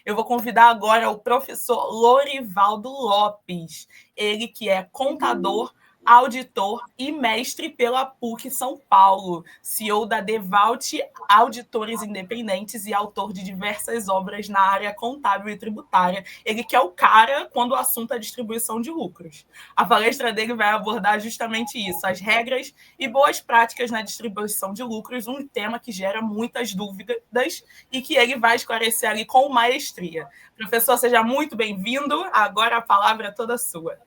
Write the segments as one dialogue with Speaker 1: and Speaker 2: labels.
Speaker 1: Eu vou convidar agora o professor Lorivaldo Lopes, ele que é contador, auditor e mestre pela PUC São Paulo, CEO da Devalt Auditores Independentes e autor de diversas obras na área contábil e tributária. Ele que é o cara quando o assunto é distribuição de lucros. A palestra dele vai abordar justamente isso, as regras e boas práticas na distribuição de lucros, um tema que gera muitas dúvidas e que ele vai esclarecer ali com maestria. Professor, seja muito bem-vindo. Agora a palavra é toda sua.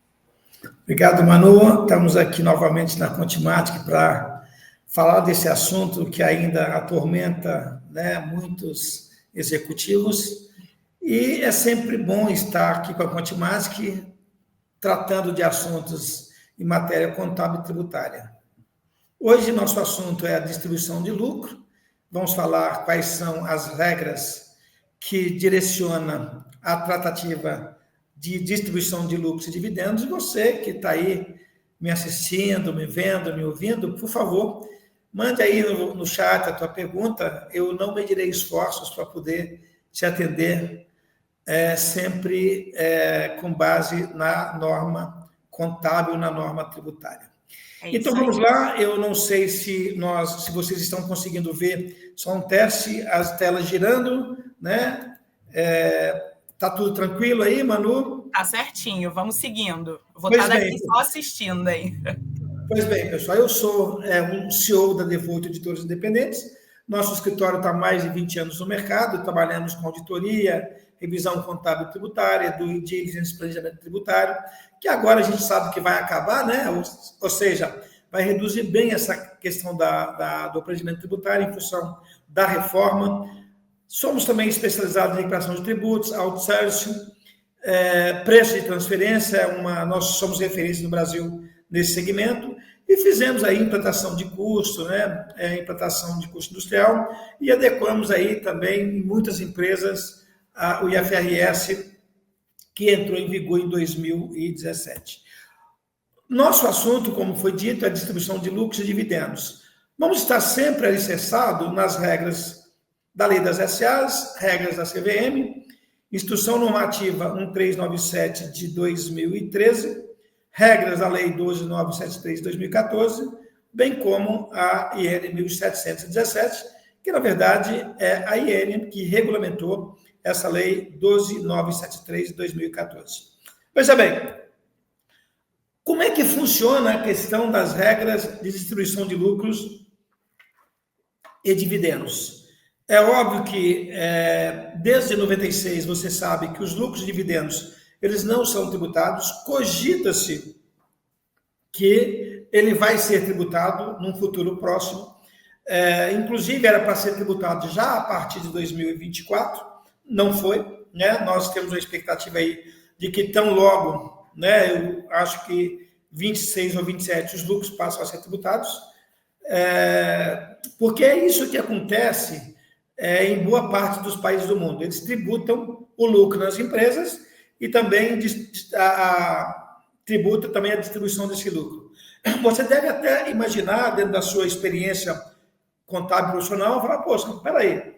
Speaker 2: Obrigado, Manu. Estamos aqui novamente na Contimatic para falar desse assunto que ainda atormenta, né, muitos executivos. E é sempre bom estar aqui com a Contimatic tratando de assuntos em matéria contábil e tributária. Hoje, nosso assunto é a distribuição de lucro. Vamos falar quais são as regras que direcionam a tratativa de distribuição de lucros e dividendos. E você que está aí me assistindo, me vendo, me ouvindo, por favor, mande aí no chat a tua pergunta. Eu não medirei esforços para poder te atender sempre com base na norma contábil, na norma tributária. Então, vamos lá. Eu não sei se vocês estão conseguindo ver, só um teste, as telas girando, né? Tá tudo tranquilo aí, Manu?
Speaker 1: Tá certinho, vamos seguindo. Vou estar daqui só assistindo aí.
Speaker 2: Pois bem, pessoal, eu sou um CEO da Devalt Auditores Independentes. Nosso escritório está há mais de 20 anos no mercado, trabalhamos com auditoria, revisão contábil tributária, due diligence, planejamento tributário, que agora a gente sabe que vai acabar, né? Ou seja, vai reduzir bem essa questão do planejamento tributário em função da reforma. Somos também especializados em recuperação de tributos, outsourcing, preço de transferência, nós somos referência no Brasil nesse segmento, e fizemos aí implantação de custo, né? Implantação de custo industrial, e adequamos aí também em muitas empresas o IFRS, que entrou em vigor em 2017. Nosso assunto, como foi dito, é a distribuição de lucros e dividendos. Vamos estar sempre alicerçados nas regras da Lei das SAs, regras da CVM, Instrução Normativa 1397 de 2013, regras da Lei 12973 de 2014, bem como a IN 1717, que na verdade é a IN que regulamentou essa Lei 12973 de 2014. Veja bem, como é que funciona a questão das regras de distribuição de lucros e dividendos? É óbvio que, desde 96, você sabe que os lucros e dividendos, eles não são tributados. Cogita-se que ele vai ser tributado num futuro próximo. Inclusive, era para ser tributado já a partir de 2024. Não foi, né? Nós temos uma expectativa aí de que tão logo, né? Eu acho que 26 ou 27 os lucros passam a ser tributados. Porque é isso que acontece em boa parte dos países do mundo. Eles tributam o lucro nas empresas e também tributa também a distribuição desse lucro. Você deve até imaginar, dentro da sua experiência contábil profissional, falar, poxa, espera aí,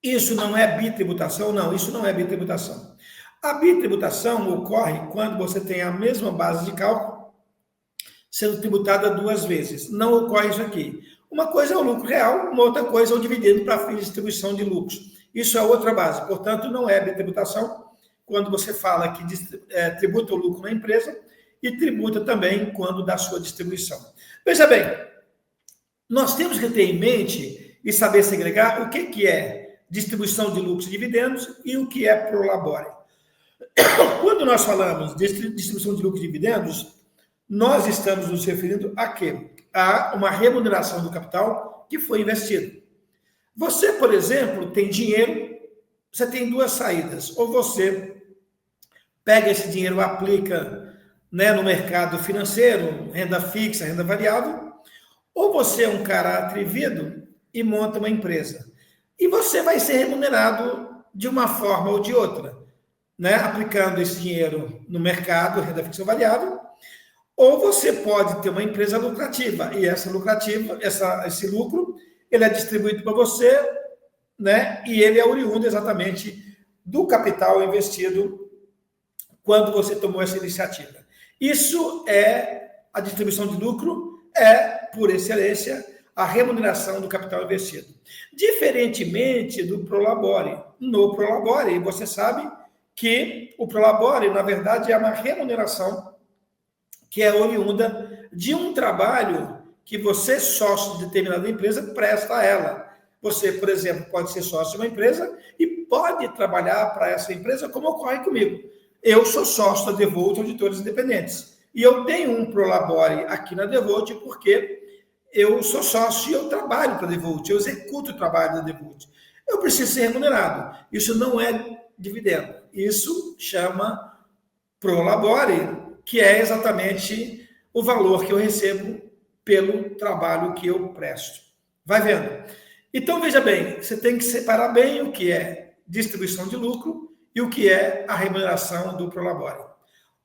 Speaker 2: isso não é bitributação? Não, isso não é bitributação. A bitributação ocorre quando você tem a mesma base de cálculo sendo tributada duas vezes. Não ocorre isso aqui. Uma coisa é o lucro real, uma outra coisa é o dividendo para fins de distribuição de lucros. Isso é outra base. Portanto, não é bitributação quando você fala que tributa o lucro na empresa e tributa também quando da sua distribuição. Veja bem, nós temos que ter em mente e saber segregar o que é distribuição de lucros e dividendos e o que é pro labore. Quando nós falamos de distribuição de lucros e dividendos, nós estamos nos referindo a quê? A uma remuneração do capital que foi investido. Você, por exemplo, tem dinheiro, você tem duas saídas. Ou você pega esse dinheiro, aplica, né, no mercado financeiro, renda fixa, renda variável, ou você é um cara atrevido e monta uma empresa. E você vai ser remunerado de uma forma ou de outra, né, aplicando esse dinheiro no mercado, renda fixa variável, ou você pode ter uma empresa lucrativa, e esse lucro, ele é distribuído para você né? E ele é oriundo exatamente do capital investido quando você tomou essa iniciativa. Isso é a distribuição de lucro, por excelência, a remuneração do capital investido. Diferentemente do Prolabore. No Prolabore, você sabe que o Prolabore, na verdade, é uma remuneração que é oriunda de um trabalho que você, sócio de determinada empresa, presta a ela. Você, por exemplo, pode ser sócio de uma empresa e pode trabalhar para essa empresa, como ocorre comigo. Eu sou sócio da Devolt Auditores Independentes. E eu tenho um Prolabore aqui na Devolt porque eu sou sócio e eu trabalho para a Devolt, eu executo o trabalho da Devolt. Eu preciso ser remunerado. Isso não é dividendo. Isso chama Prolabore, que é exatamente o valor que eu recebo pelo trabalho que eu presto. Vai vendo? Então, veja bem, você tem que separar bem o que é distribuição de lucro e o que é a remuneração do Prolabore.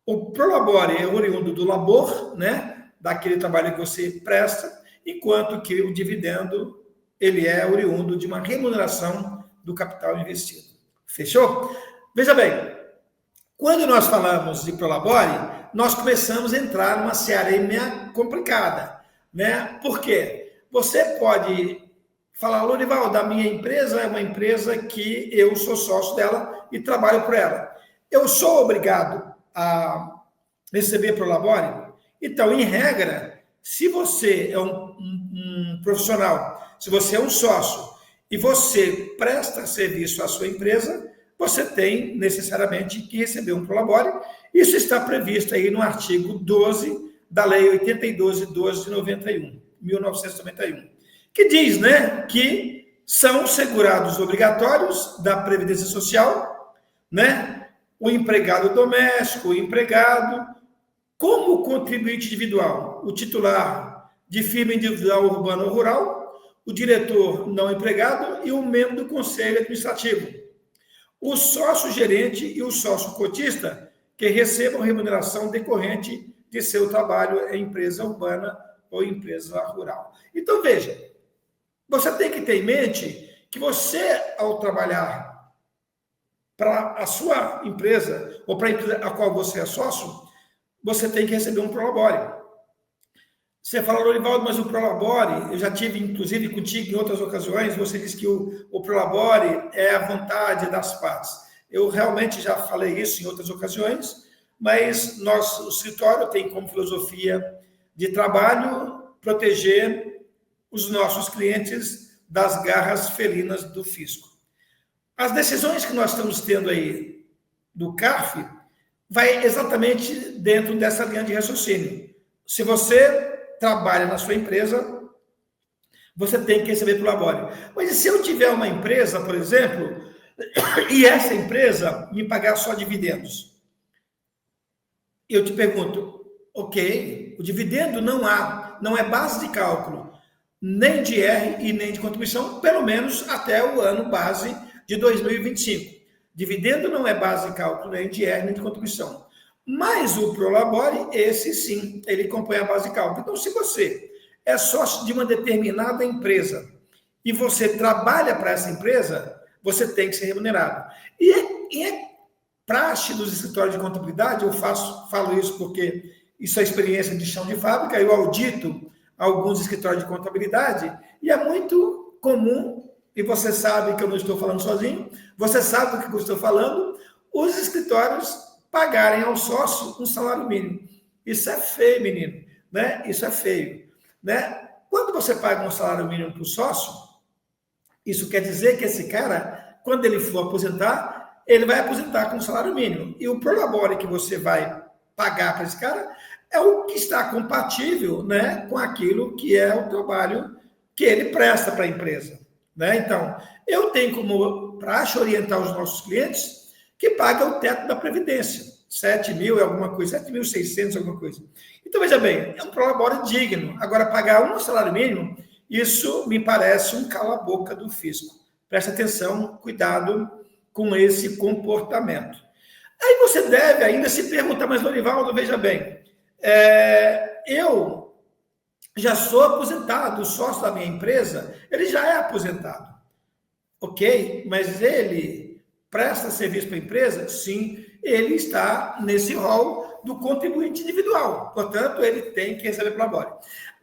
Speaker 2: O Prolabore é oriundo do labor, né? Daquele trabalho que você presta, enquanto que o dividendo ele é oriundo de uma remuneração do capital investido. Fechou? Veja bem, quando nós falamos de Prolabore, nós começamos a entrar numa seara meio complicada, né? Por quê? Você pode falar, Lorival, da minha empresa é uma empresa que eu sou sócio dela e trabalho por ela. Eu sou obrigado a receber Prolabore? Então, em regra, se você é um profissional, se você é um sócio e você presta serviço à sua empresa, você tem necessariamente que receber um Prolabore. Isso está previsto aí no artigo 12 da Lei 80.12.12 de 1991, que diz, né, que são segurados obrigatórios da Previdência Social, né, o empregado doméstico, o empregado, como contribuinte individual, o titular de firma individual urbana ou rural, o diretor não empregado e o membro do conselho administrativo, o sócio-gerente e o sócio-cotista que recebam remuneração decorrente de seu trabalho em empresa urbana ou empresa rural. Então, veja, você tem que ter em mente que você, ao trabalhar para a sua empresa ou para a empresa a qual você é sócio, você tem que receber um Prolabore. Você fala, Lorivaldo, mas o Prolabore, eu já tive, inclusive, contigo em outras ocasiões, você disse que o Prolabore é a vontade das partes. Eu realmente já falei isso em outras ocasiões, mas o escritório tem como filosofia de trabalho proteger os nossos clientes das garras felinas do fisco. As decisões que nós estamos tendo aí do CARF vai exatamente dentro dessa linha de raciocínio. Se você trabalha na sua empresa, você tem que receber Prolabore. Mas e se eu tiver uma empresa, por exemplo, e essa empresa me pagar só dividendos? Eu te pergunto, ok, o dividendo não é base de cálculo, nem de R e nem de contribuição, pelo menos até o ano base de 2025. Dividendo não é base de cálculo, nem de R nem de contribuição. Mas o Prolabore, esse sim, ele compõe a base de cálculo. Então, se você é sócio de uma determinada empresa e você trabalha para essa empresa, você tem que ser remunerado. E é praxe dos escritórios de contabilidade, eu falo isso porque isso é experiência de chão de fábrica, eu audito alguns escritórios de contabilidade e é muito comum, e você sabe que eu não estou falando sozinho, você sabe do que eu estou falando, os escritórios pagarem ao sócio um salário mínimo. Isso é feio, menino, né? Isso é feio, né? Quando você paga um salário mínimo para o sócio, isso quer dizer que esse cara, quando ele for aposentar, ele vai aposentar com um salário mínimo. E o Prolabore que você vai pagar para esse cara é o que está compatível, né, com aquilo que é o trabalho que ele presta para a empresa, né? Então, eu tenho como praxe orientar os nossos clientes que paga o teto da Previdência, 7 mil é alguma coisa, 7.600 alguma coisa. Então, veja bem, é um Prolabore digno. Agora, pagar um salário mínimo, isso me parece um cala-boca do fisco. Preste atenção, cuidado com esse comportamento. Aí você deve ainda se perguntar, mas Lorivaldo, veja bem, eu já sou aposentado, o sócio da minha empresa, ele já é aposentado. Ok, mas ele presta serviço para a empresa? Sim, ele está nesse rol do contribuinte individual. Portanto, ele tem que receber prolabore.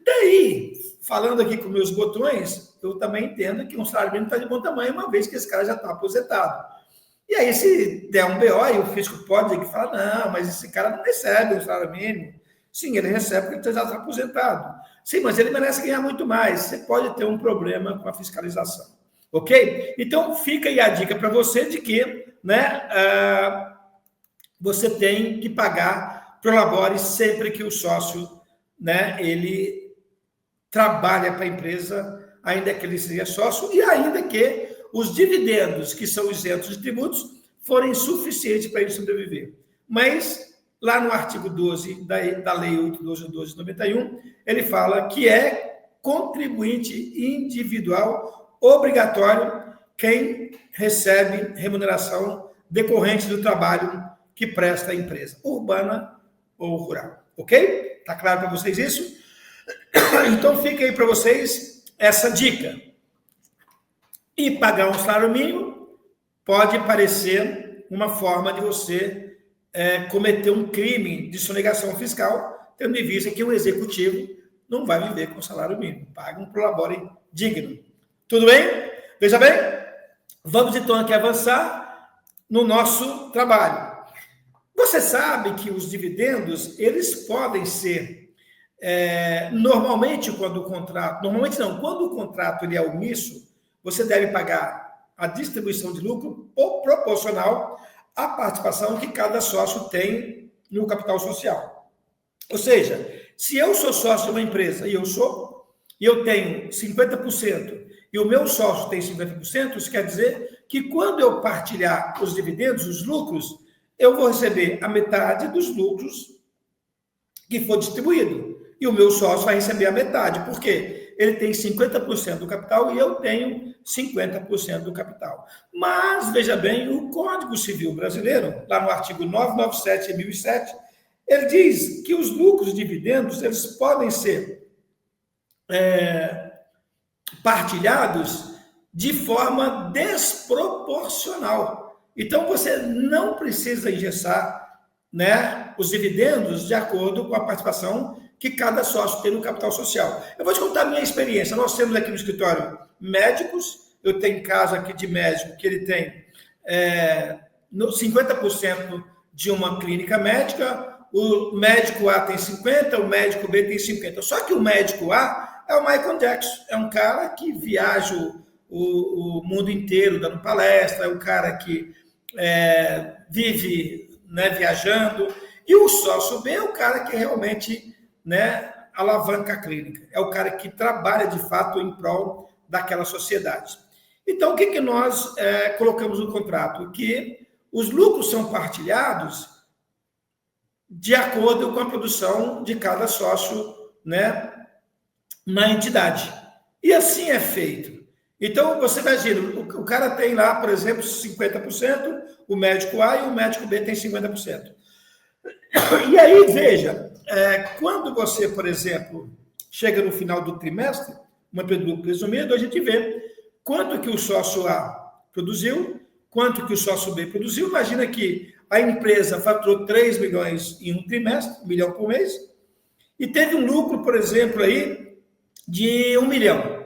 Speaker 2: Daí, falando aqui com meus botões, eu também entendo que um salário mínimo está de bom tamanho, uma vez que esse cara já está aposentado. E aí, se der um BO, aí o fisco pode falar, não, mas esse cara não recebe um salário mínimo. Sim, ele recebe porque ele já está aposentado. Sim, mas ele merece ganhar muito mais. Você pode ter um problema com a fiscalização. Ok? Então, fica aí a dica para você de que, né, você tem que pagar prolabore sempre que o sócio, né, ele trabalha para a empresa, ainda que ele seja sócio, e ainda que os dividendos, que são isentos de tributos, forem suficientes para ele sobreviver. Mas, lá no artigo 12 da Lei 8.12.1291, ele fala que é contribuinte individual obrigatório quem recebe remuneração decorrente do trabalho que presta a empresa, urbana ou rural. Ok? Tá claro para vocês isso? Então fica aí para vocês essa dica. E pagar um salário mínimo pode parecer uma forma de você cometer um crime de sonegação fiscal, tendo em vista que o executivo não vai viver com salário mínimo. Paga um prolabore digno. Tudo bem? Veja bem, vamos então aqui avançar no nosso trabalho. Você sabe que os dividendos, eles podem ser, normalmente quando o contrato ele é omisso, você deve pagar a distribuição de lucro proporcional à participação que cada sócio tem no capital social. Ou seja, se eu sou sócio de uma empresa e eu tenho 50%, e o meu sócio tem 50%, isso quer dizer que quando eu partilhar os dividendos, os lucros, eu vou receber a metade dos lucros que for distribuído. E o meu sócio vai receber a metade. Por quê? Ele tem 50% do capital e eu tenho 50% do capital. Mas, veja bem, o Código Civil Brasileiro, lá no artigo 997 e 1007, ele diz que os lucros e dividendos, eles podem ser partilhados de forma desproporcional. Então, você não precisa engessar, né, os dividendos de acordo com a participação que cada sócio tem no capital social. Eu vou te contar a minha experiência. Nós temos aqui no escritório médicos, eu tenho caso aqui de médico que ele tem 50% de uma clínica médica, o médico A tem 50%, o médico B tem 50%. Só que o médico A é o Michael Jackson, é um cara que viaja o mundo inteiro dando palestra, é um cara que vive, né, viajando, e o sócio B é o cara que realmente, né, alavanca a clínica, é o cara que trabalha de fato em prol daquela sociedade. Então, o que nós colocamos no contrato? Que os lucros são partilhados de acordo com a produção de cada sócio, né, na entidade. E assim é feito. Então, você imagina, o cara tem lá, por exemplo, 50%, o médico A e o médico B tem 50%. E aí, veja, quando você, por exemplo, chega no final do trimestre, uma empresa presumida, a gente vê quanto que o sócio A produziu, quanto que o sócio B produziu. Imagina que a empresa faturou 3 milhões em um trimestre, 1 milhão por mês, e teve um lucro, por exemplo, aí, de 1 milhão.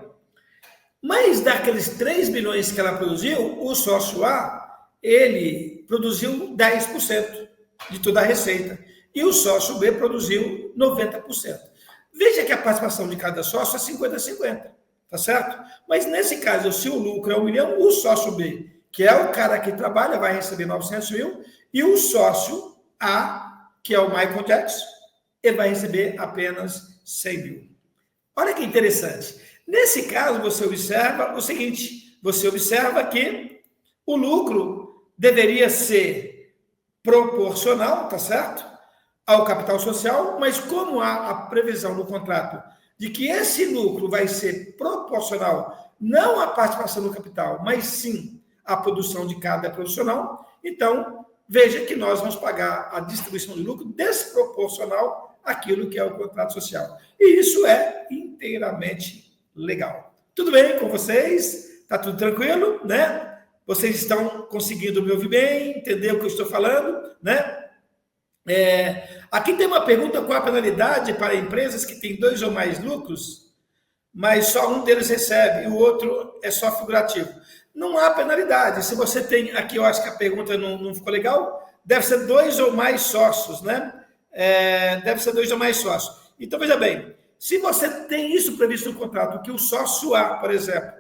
Speaker 2: Mas daqueles 3 milhões que ela produziu, o sócio A, ele produziu 10% de toda a receita. E o sócio B produziu 90%. Veja que a participação de cada sócio é 50-50, tá certo? Mas nesse caso, se o lucro é 1 milhão, o sócio B, que é o cara que trabalha, vai receber 900 mil, e o sócio A, que é o Michael Jackson, ele vai receber apenas 100 mil. Olha que interessante. Nesse caso, você observa o seguinte, você observa que o lucro deveria ser proporcional, tá certo? Ao capital social, mas como há a previsão no contrato de que esse lucro vai ser proporcional não à participação no capital, mas sim à produção de cada profissional, então veja que nós vamos pagar a distribuição de lucro desproporcional àquilo que é o contrato social. E isso é inteiramente legal. Tudo bem com vocês? Está tudo tranquilo, né? Vocês estão conseguindo me ouvir bem, entender o que eu estou falando, né? Aqui tem uma pergunta: qual a penalidade para empresas que têm 2 ou mais lucros, mas só um deles recebe e o outro é só figurativo? Não há penalidade. Se você tem, aqui eu acho que a pergunta não ficou legal, deve ser 2 ou mais sócios, né? Deve ser 2 ou mais sócios. Então, veja bem, se você tem isso previsto no contrato, que o sócio A, por exemplo,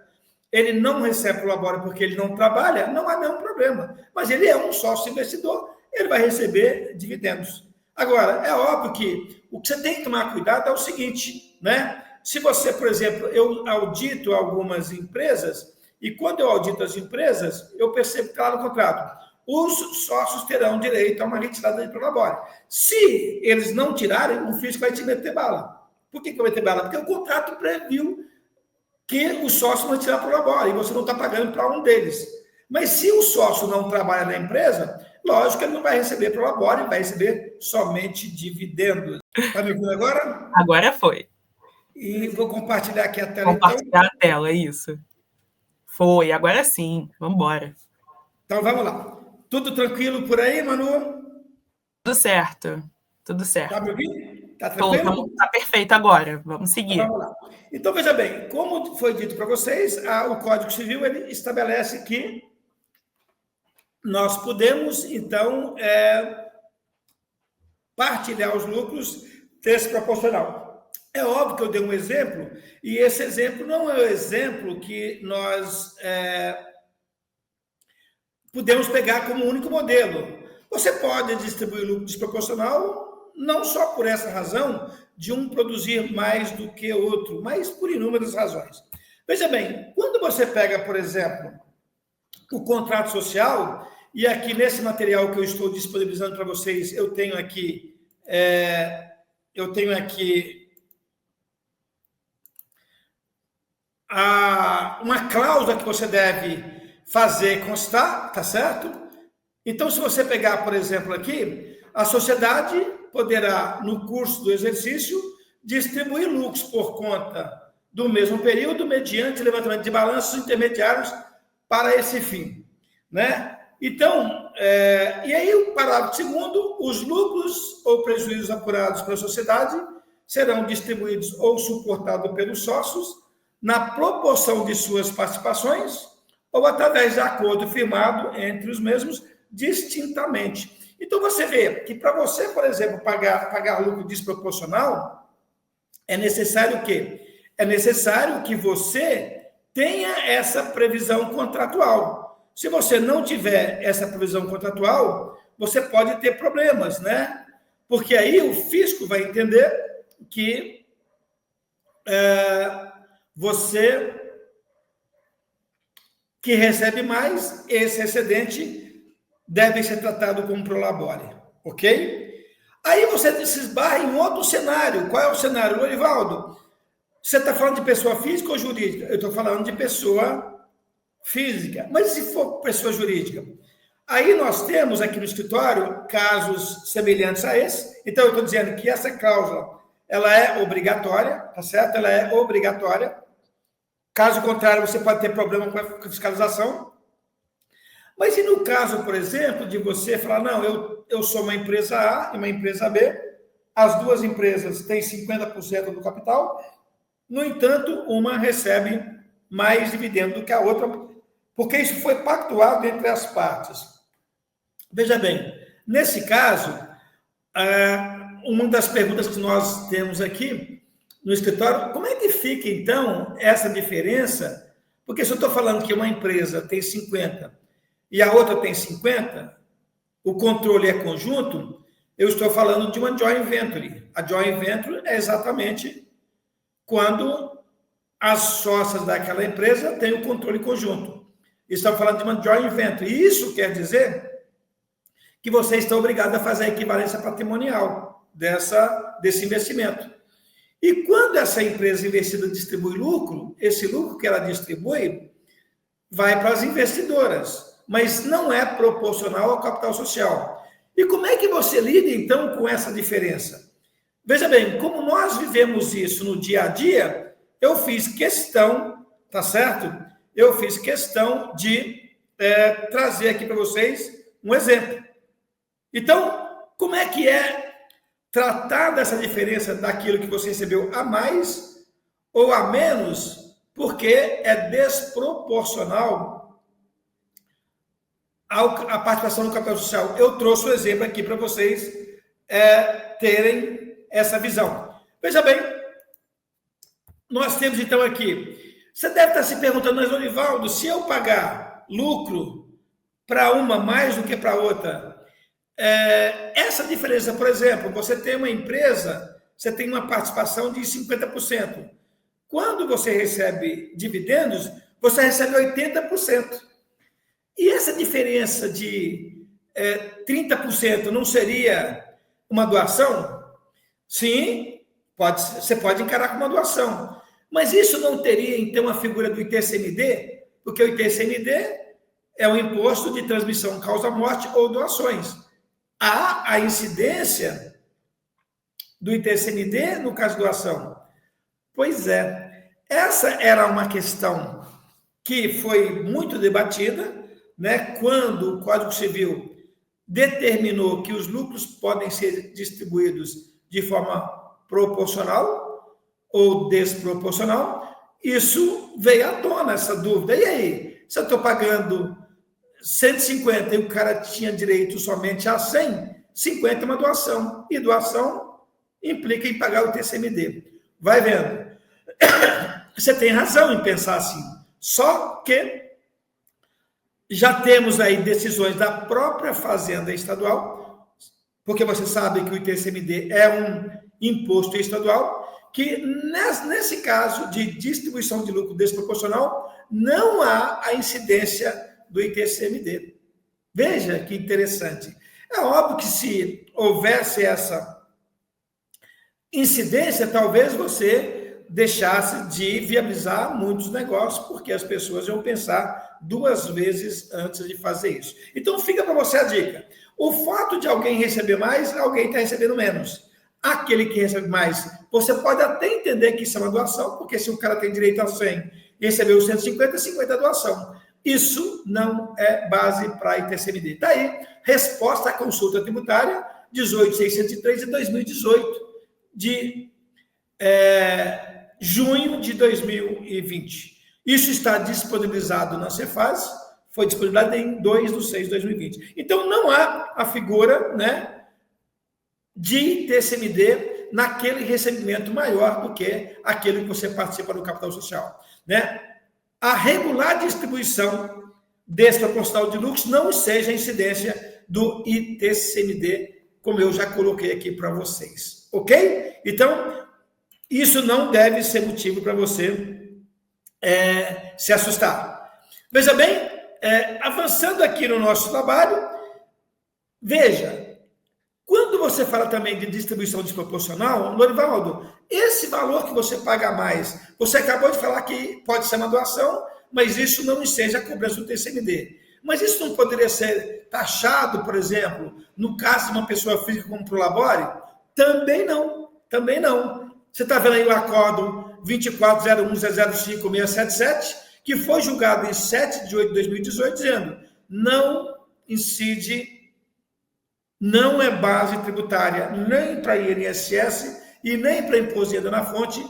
Speaker 2: ele não recebe prolabore porque ele não trabalha, não há nenhum problema. Mas ele é um sócio investidor, ele vai receber dividendos. Agora, é óbvio que o que você tem que tomar cuidado é o seguinte, né? Se você, por exemplo, eu audito algumas empresas, e quando eu audito as empresas, eu percebo que lá no contrato, os sócios terão direito a uma retirada de prolabore. Se eles não tirarem, o fisco vai te meter bala. Por que vai meter bala? Porque o contrato previu que o sócio vai tirar prolabore, e você não está pagando para um deles. Mas se o sócio não trabalha na empresa, lógico que ele não vai receber prolabore, vai receber somente dividendos. Está me ouvindo agora?
Speaker 1: Agora foi.
Speaker 2: E vou compartilhar aqui a tela.
Speaker 1: Compartilhar a tela, isso. Foi, agora sim. Vamos embora.
Speaker 2: Então, vamos lá. Tudo tranquilo por aí, Manu?
Speaker 1: Tudo certo. Tudo certo.
Speaker 2: Está me ouvindo? Está tranquilo?
Speaker 1: Está perfeito agora. Vamos seguir.
Speaker 2: Então, vamos lá. Então, veja bem, como foi dito para vocês, o Código Civil ele estabelece que nós podemos, então, partilhar os lucros desproporcional. É óbvio que eu dei um exemplo, e esse exemplo não é o exemplo que nós podemos pegar como único modelo. Você pode distribuir lucro desproporcional, não só por essa razão, de um produzir mais do que outro, mas por inúmeras razões. Veja bem, quando você pega, por exemplo, o contrato social, e aqui nesse material que eu estou disponibilizando para vocês, eu tenho aqui uma cláusula que você deve fazer constar, tá certo? Então, se você pegar, por exemplo, aqui, a sociedade poderá, no curso do exercício, distribuir lucros por conta do mesmo período, mediante levantamento de balanços intermediários para esse fim, né? Então, e aí o parágrafo 2º, os lucros ou prejuízos apurados pela sociedade serão distribuídos ou suportados pelos sócios na proporção de suas participações ou através de acordo firmado entre os mesmos distintamente. Então, você vê que para você, por exemplo, pagar lucro desproporcional, é necessário o quê? É necessário que você tenha essa previsão contratual. Se você não tiver essa previsão contratual, você pode ter problemas, né? Porque aí o fisco vai entender que você que recebe mais, esse excedente deve ser tratado como prolabore, ok? Aí você se esbarra em outro cenário. Qual é o cenário, Lorivaldo? Você está falando de pessoa física ou jurídica? Eu estou falando de pessoa física. Mas se for pessoa jurídica? Aí nós temos aqui no escritório casos semelhantes a esse. Então, eu estou dizendo que essa cláusula, ela é obrigatória, tá certo? Ela é obrigatória. Caso contrário, você pode ter problema com a fiscalização. Mas e no caso, por exemplo, de você falar, não, eu sou uma empresa A e uma empresa B, as duas empresas têm 50% do capital, no entanto, uma recebe mais dividendo do que a outra, porque isso foi pactuado entre as partes. Veja bem, nesse caso, uma das perguntas que nós temos aqui no escritório, como é que fica, então, essa diferença? Porque se eu estou falando que uma empresa tem 50% e a outra tem 50%, o controle é conjunto, eu estou falando de uma joint venture. A joint venture é exatamente quando as sócias daquela empresa têm o controle conjunto. Estamos falando de uma joint venture. E isso quer dizer que você está obrigado a fazer a equivalência patrimonial desse investimento. E quando essa empresa investida distribui lucro, esse lucro que ela distribui vai para as investidoras, mas não é proporcional ao capital social. E como é que você lida, então, com essa diferença? Veja bem, como nós vivemos isso no dia a dia, eu fiz questão, tá certo? eu fiz questão de trazer aqui para vocês um exemplo. Então, como é que é tratar dessa diferença daquilo que você recebeu a mais ou a menos, porque é desproporcional à participação no capital social? Eu trouxe o exemplo aqui para vocês terem essa visão. Veja bem, nós temos então aqui, você deve estar se perguntando, mas Lorivaldo, se eu pagar lucro para uma mais do que para outra, essa diferença, por exemplo, você tem uma empresa, você tem uma participação de 50%. Quando você recebe dividendos, você recebe 80%. E essa diferença de 30% não seria uma doação? Sim, você pode encarar como uma doação. Mas isso não teria, então, a figura do ITCMD? Porque o ITCMD é um imposto de transmissão causa-morte ou doações. Há a incidência do ITCMD no caso de doação? Pois é. Essa era uma questão que foi muito debatida, né, quando o Código Civil determinou que os lucros podem ser distribuídos de forma proporcional ou desproporcional. Isso veio à tona, essa dúvida. E aí? Se eu estou pagando 150 e o cara tinha direito somente a 100, 50 é uma doação. E doação implica em pagar o TCMD. Vai vendo. Você tem razão em pensar assim. Só que já temos aí decisões da própria Fazenda Estadual, porque você sabe que o ITCMD é um imposto estadual, que nesse caso de distribuição de lucro desproporcional, não há a incidência do ITCMD. Veja que interessante. É óbvio que se houvesse essa incidência, talvez você deixasse de viabilizar muitos negócios, porque as pessoas iam pensar 2 vezes antes de fazer isso. Então, fica para você a dica. O fato de alguém receber mais, alguém está recebendo menos. Aquele que recebe mais, você pode até entender que isso é uma doação, porque se o cara tem direito a 100 e recebeu 150, 50 é doação. Isso não é base para ITCMD. Daí, resposta à consulta tributária 18.603 de 2018, de junho de 2020. Isso está disponibilizado na Cefaz, foi disponibilizado em 2/6/2020. Então, não há a figura, né, de TCMD naquele recebimento maior do que aquele que você participa do capital social, né? A regular distribuição desproporcional de lucros não seja a incidência do ITCMD, como eu já coloquei aqui para vocês, ok? Então, isso não deve ser motivo para você se assustar. Veja bem, avançando aqui no nosso trabalho, veja, quando você fala também de distribuição desproporcional, Lorivaldo, esse valor que você paga mais, você acabou de falar que pode ser uma doação, mas isso não seja a cobrança do TCMD. Mas isso não poderia ser taxado, por exemplo, no caso de uma pessoa física como Prolabore? Também não, também não. Você está vendo aí o acórdão 24.01.005.677, que foi julgado em 7 de 8 de 2018, dizendo não incide, não é base tributária nem para INSS e nem para imposto de renda na fonte,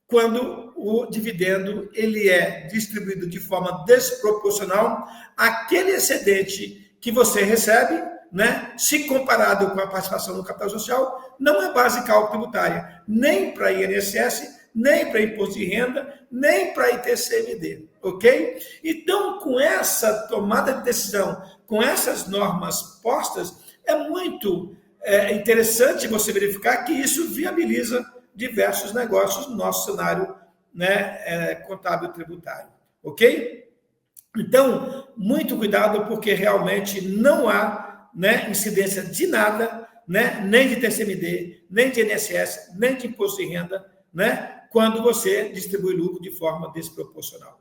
Speaker 2: quando o dividendo ele é distribuído de forma desproporcional àquele excedente que você recebe, né? Se comparado com a participação no capital social, não é base cálculo tributária, nem para INSS, nem para imposto de renda, nem para ITCMD, ok? Então, com essa tomada de decisão, com essas normas postas, é muito interessante você verificar que isso viabiliza diversos negócios no nosso cenário, né, contábil tributário, ok? Então, muito cuidado, porque realmente não há, né, incidência de nada, né, nem de TCMD, nem de INSS, nem de imposto de renda, né, quando você distribui lucro de forma desproporcional.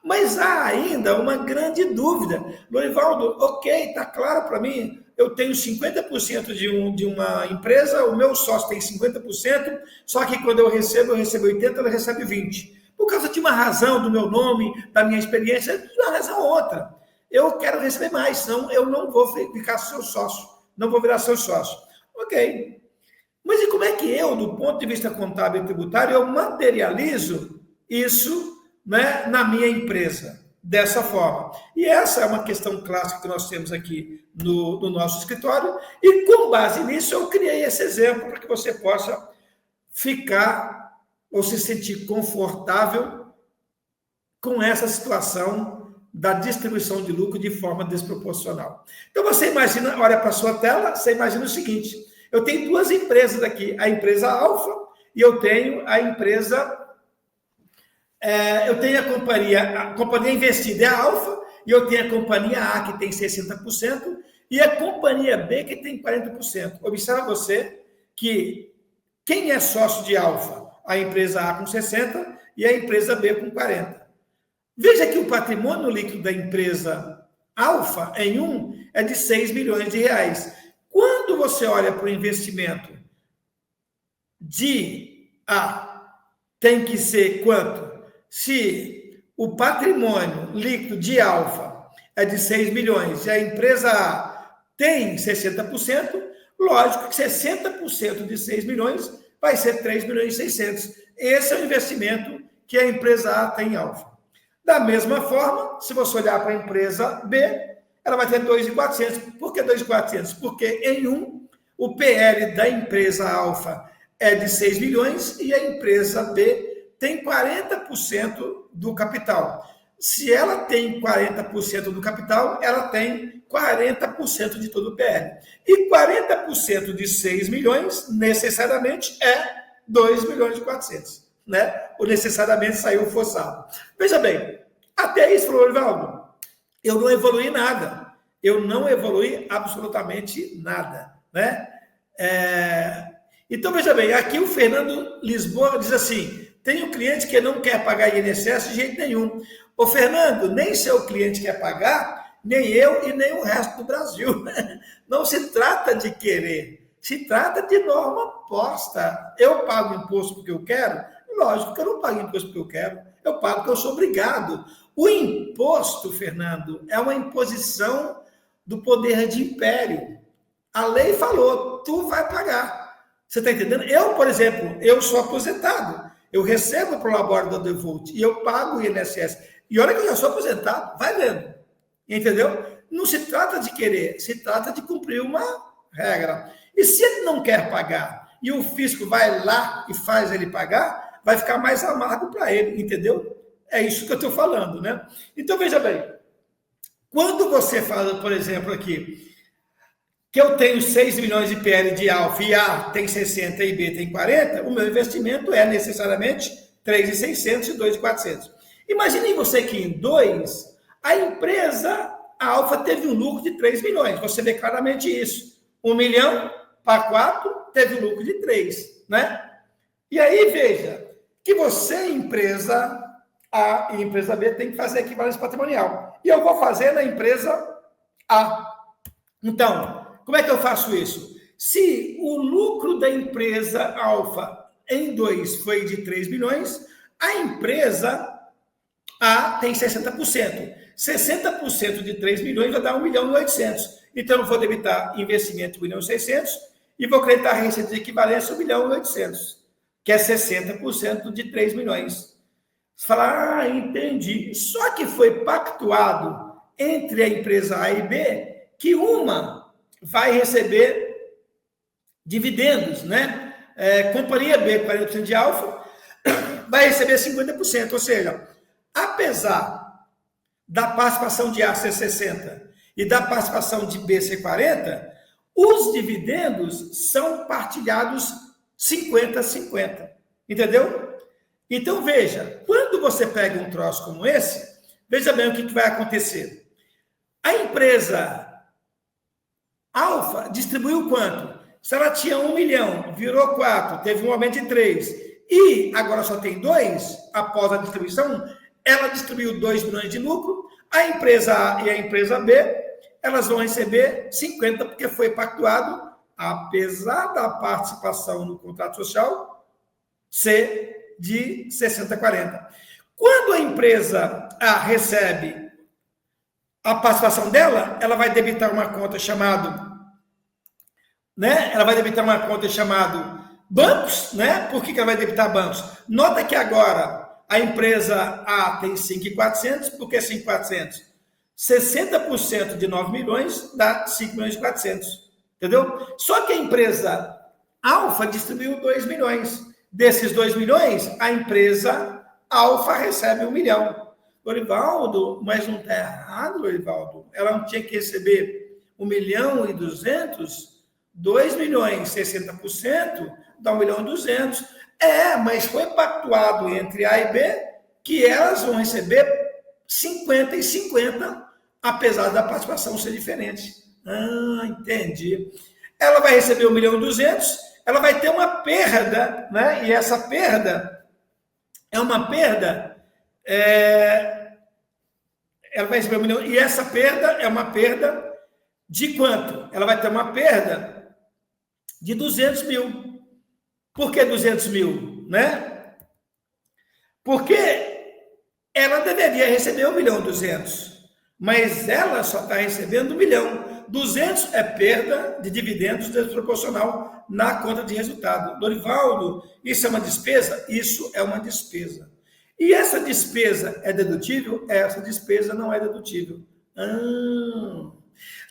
Speaker 2: Mas há ainda uma grande dúvida. Lorivaldo, ok, está claro para mim, eu tenho 50% de uma empresa, o meu sócio tem 50%, só que quando eu recebo 80%, ele recebe 20%. por causa de uma razão do meu nome, da minha experiência, de uma razão ou outra. Eu quero receber mais, senão eu não vou ficar seu sócio, não vou virar seu sócio. Ok. Mas e como é que eu, do ponto de vista contábil e tributário, eu materializo isso, né, na minha empresa? Dessa forma. E essa é uma questão clássica que nós temos aqui no nosso escritório, e com base nisso eu criei esse exemplo para que você possa ficar ou se sentir confortável com essa situação da distribuição de lucro de forma desproporcional. Então você imagina, olha para a sua tela, você imagina o seguinte: eu tenho duas empresas aqui, a empresa Alfa e eu tenho a empresa... eu tenho a companhia investida é a Alfa, e eu tenho a companhia A, que tem 60%, e a companhia B, que tem 40%. Observa você que quem é sócio de Alfa? A empresa A com 60% e a empresa B com 40%. Veja que o patrimônio líquido da empresa Alfa, em é de 6 milhões de reais. Quando você olha para o investimento de A, tem que ser quanto? Se o patrimônio líquido de Alfa é de 6 milhões e a empresa A tem 60%, lógico que 60% de 6 milhões vai ser 3 milhões e 600. Esse é o investimento que a empresa A tem em Alfa. Da mesma forma, se você olhar para a empresa B, ela vai ter 2.400. Por que 2.400? Porque em o PL da empresa Alfa é de 6 milhões e a empresa B tem 40% do capital. Se ela tem 40% do capital, ela tem 40% de todo o PL. E 40% de 6 milhões, necessariamente, é 2 milhões e 400. Né? O necessariamente saiu forçado. Veja bem, até isso, Lorivaldo, eu não evoluí nada. Eu não evoluí absolutamente nada. Né? Então, veja bem, aqui o Fernando Lisboa diz assim: tem um cliente que não quer pagar INSS de jeito nenhum. Ô, Fernando, nem seu cliente quer pagar, nem eu e nem o resto do Brasil. Não se trata de querer, se trata de norma posta. Eu pago imposto porque eu quero? Lógico que eu não pago imposto porque eu quero. Eu pago porque eu sou obrigado. O imposto, Fernando, é uma imposição do poder de império. A lei falou, tu vai pagar. Você está entendendo? Eu, por exemplo, eu sou aposentado. Eu recebo o prolabore da Devolt e eu pago o INSS. E olha que eu já sou aposentado, vai vendo. Entendeu? Não se trata de querer, se trata de cumprir uma regra. E se ele não quer pagar e o fisco vai lá e faz ele pagar, vai ficar mais amargo para ele, entendeu? É isso que eu estou falando, né? Então, veja bem, quando você fala, por exemplo, aqui, que eu tenho 6 milhões de PL de Alfa e A tem 60 e B tem 40, o meu investimento é necessariamente 3.600 e 2.400. Imagine você que em 2, a empresa a Alfa teve um lucro de 3 milhões. Você vê claramente isso. 1 milhão para 4, teve um lucro de 3, né? E aí, veja, que você, empresa A e empresa B, tem que fazer equivalência patrimonial. E eu vou fazer na empresa A. Então, como é que eu faço isso? Se o lucro da empresa Alfa em 2 foi de 3 milhões, a empresa A tem 60%. 60% de 3 milhões vai dar 1 milhão e 800. Então, eu vou debitar investimento 1 milhão e 600 e vou creditar a receita de equivalência 1 milhão e 800, que é 60% de 3 milhões. Você fala, entendi. Só que foi pactuado entre a empresa A e B que uma vai receber dividendos, né? Companhia B, 40% de Alfa, vai receber 50%. Ou seja, apesar da participação de A ser 60% e da participação de B ser 40%, os dividendos são partilhados 50-50. Entendeu? Então, veja, quando você pega um troço como esse, veja bem o que vai acontecer. A empresa Alfa distribuiu quanto? Se ela tinha 1 milhão, virou 4, teve um aumento de 3, e agora só tem 2, após a distribuição, ela distribuiu 2 milhões de lucro, a empresa A e a empresa B, elas vão receber 50, porque foi pactuado, apesar da participação no contrato social ser de 60-40. Quando a empresa A recebe a participação dela, ela vai debitar uma conta chamada, né? Ela vai debitar uma conta chamada bancos, né? Por que ela vai debitar bancos? Nota que agora a empresa A tem 5.400, por que 5.400? 60% de 9 milhões dá 5 milhões e 400, entendeu? Só que a empresa Alfa distribuiu 2 milhões. Desses 2 milhões, a empresa Alfa recebe 1 milhão. Lorivaldo, mas não está errado, Lorivaldo. Ela não tinha que receber 1 milhão e 200? 2 milhões, 60%, dá 1 milhão e 200. Mas foi pactuado entre A e B que elas vão receber 50 e 50, apesar da participação ser diferente. Entendi. Ela vai receber 1 milhão e 200, ela vai ter uma perda, né? E essa perda é uma perda. Ela vai receber 1 milhão, e essa perda é uma perda de quanto? Ela vai ter uma perda de 200 mil. Por que 200 mil? Né? Porque ela deveria receber 1 milhão e 200, mas ela só está recebendo 1 milhão. 200 é perda de dividendos desproporcional na conta de resultado. Lorivaldo, isso é uma despesa? Isso é uma despesa. E essa despesa é dedutível? Essa despesa não é dedutível.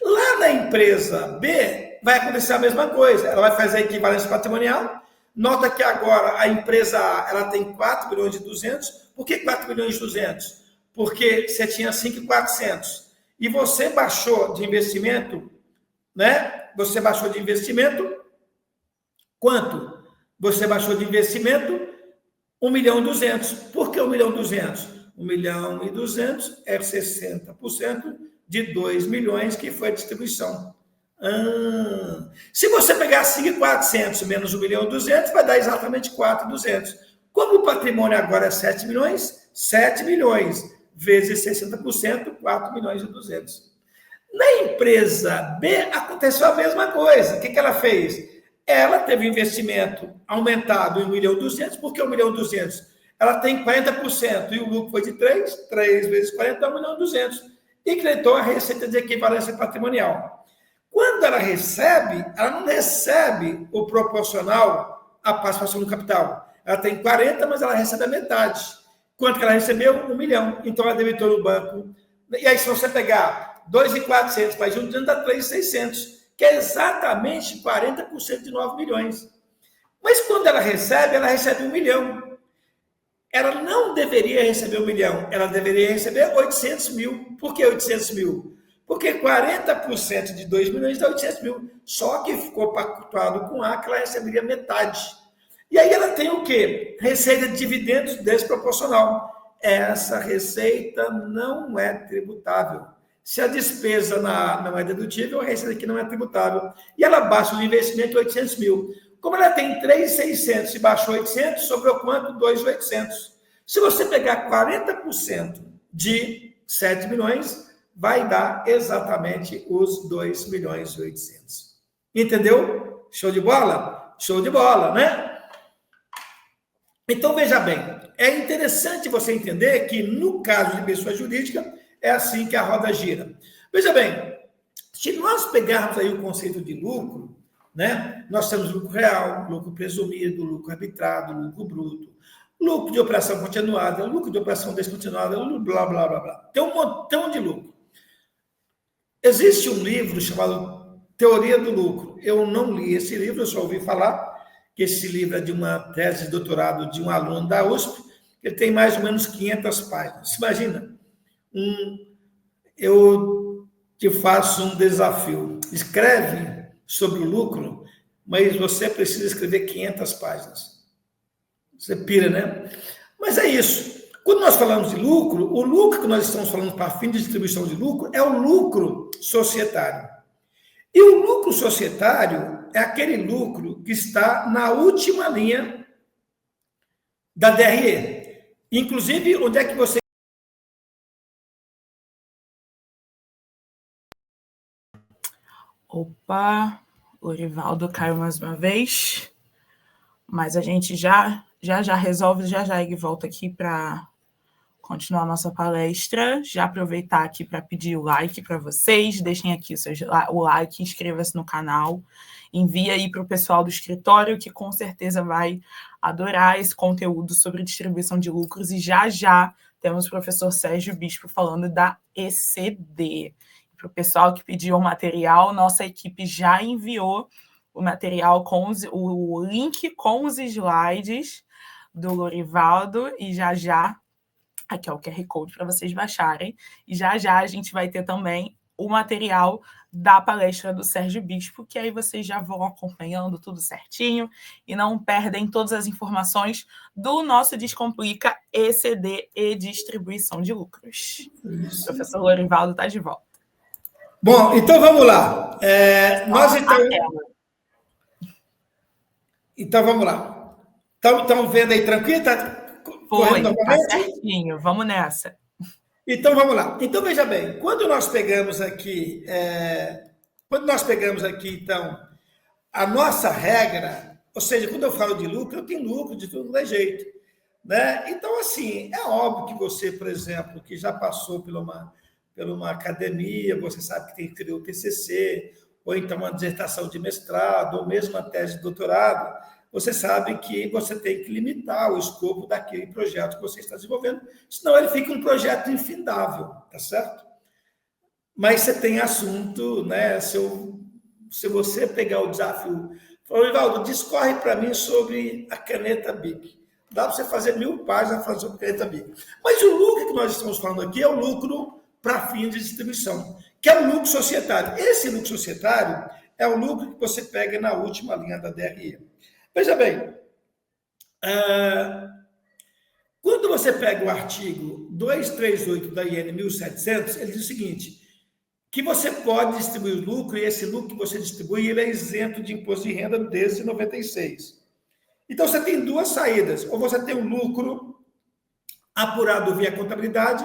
Speaker 2: Lá na empresa B, vai acontecer a mesma coisa. Ela vai fazer a equivalência patrimonial. Nota que agora a empresa A, ela tem 4 milhões e 200. Por que 4 milhões e 200? Porque você tinha 5.400. E você baixou de investimento, né? Você baixou de investimento quanto? Você baixou de investimento 1 milhão e 200. Por que 1 milhão e 200? 1 milhão e 200 é 60% de 2 milhões que foi a distribuição. Se você pegar 5.400 menos 1 milhão e 200, vai dar exatamente 4.200. Como o patrimônio agora é 7 milhões, 7 milhões vezes 60%, 4 milhões e 200. Na empresa B, aconteceu a mesma coisa. O que ela fez? Ela teve investimento aumentado em 1 milhão e 200, porque 1 milhão e 200, ela tem 40% e o lucro foi de 3 vezes 40 é 1 milhão e 200. E creditou a receita de equivalência patrimonial. Quando ela recebe, ela não recebe o proporcional à participação no capital. Ela tem 40, mas ela recebe a metade. Quanto que ela recebeu? 1 milhão. Então, ela debitou no banco. E aí, se você pegar 2.400 mais 1, dá 3.600, que é exatamente 40% de 9 milhões. Mas quando ela recebe 1 milhão. Ela não deveria receber 1 milhão, ela deveria receber 800 mil. Por que 800 mil? Porque 40% de 2 milhões dá 800 mil. Só que ficou pactuado com A que ela receberia metade. E aí ela tem o quê? Receita de dividendos desproporcional. Essa receita não é tributável. Se a despesa não é dedutível, a receita aqui não é tributável. E ela baixa o investimento de 800 mil. Como ela tem 3.600 e baixou 800, sobrou quanto? 2.800. Se você pegar 40% de 7 milhões, vai dar exatamente os 2 milhões e 800. Entendeu? Show de bola? Show de bola, né? Então, veja bem, é interessante você entender que, no caso de pessoa jurídica, é assim que a roda gira. Veja bem, se nós pegarmos aí o conceito de lucro, né, nós temos lucro real, lucro presumido, lucro arbitrado, lucro bruto, lucro de operação continuada, lucro de operação descontinuada, blá, blá, blá, blá. Tem um montão de lucro. Existe um livro chamado Teoria do Lucro. Eu não li esse livro, eu só ouvi falar que esse livro é de uma tese de doutorado de um aluno da USP, ele tem mais ou menos 500 páginas. Imagina, eu te faço um desafio. Escreve sobre o lucro, mas você precisa escrever 500 páginas. Você pira, né? Mas é isso. Quando nós falamos de lucro, o lucro que nós estamos falando para fim de distribuição de lucro é o lucro societário. E o lucro societário é aquele lucro que está na última linha da DRE. Inclusive, onde é que você...
Speaker 1: Opa, o Lorivaldo caiu mais uma vez, mas a gente já resolve, já ele volta aqui para continuar nossa palestra, já aproveitar aqui para pedir o like para vocês, deixem aqui o like, inscreva-se no canal, envie aí para o pessoal do escritório, que com certeza vai adorar esse conteúdo sobre distribuição de lucros, e já temos o professor Sérgio Bispo falando da ECD. Para o pessoal que pediu o material, nossa equipe já enviou o material com o link com os slides do Lorivaldo, e já aqui é o QR Code para vocês baixarem, e já a gente vai ter também o material da palestra do Sérgio Bispo, que aí vocês já vão acompanhando tudo certinho e não perdem todas as informações do nosso Descomplica ECD e distribuição de lucros. O professor Lorivaldo está de volta.
Speaker 2: Bom, então vamos lá. Então vamos lá. Estão vendo aí tranquilo?
Speaker 1: Foi, tá certinho. Vamos nessa.
Speaker 2: Então vamos lá. Então veja bem, quando nós pegamos aqui, então, a nossa regra, ou seja, quando eu falo de lucro, eu tenho lucro de tudo de jeito, né? Então, assim, é óbvio que você, por exemplo, que já passou por uma academia, você sabe que tem que escrever o TCC, ou então uma dissertação de mestrado, ou mesmo uma tese de doutorado, você sabe que você tem que limitar o escopo daquele projeto que você está desenvolvendo, senão ele fica um projeto infindável, tá certo? Mas você tem assunto, né? Se você pegar o desafio, falar, Rivaldo, discorre para mim sobre a caneta Bic. Dá para você fazer 1000 páginas falando sobre a caneta Bic. Mas o lucro que nós estamos falando aqui é o lucro para fins de distribuição, que é o lucro societário. Esse lucro societário é o lucro que você pega na última linha da DRE. Veja bem, quando você pega o artigo 238 da IN 1700, ele diz o seguinte, que você pode distribuir o lucro, e esse lucro que você distribui ele é isento de imposto de renda desde 96. Então, você tem duas saídas. Ou você tem um lucro apurado via contabilidade,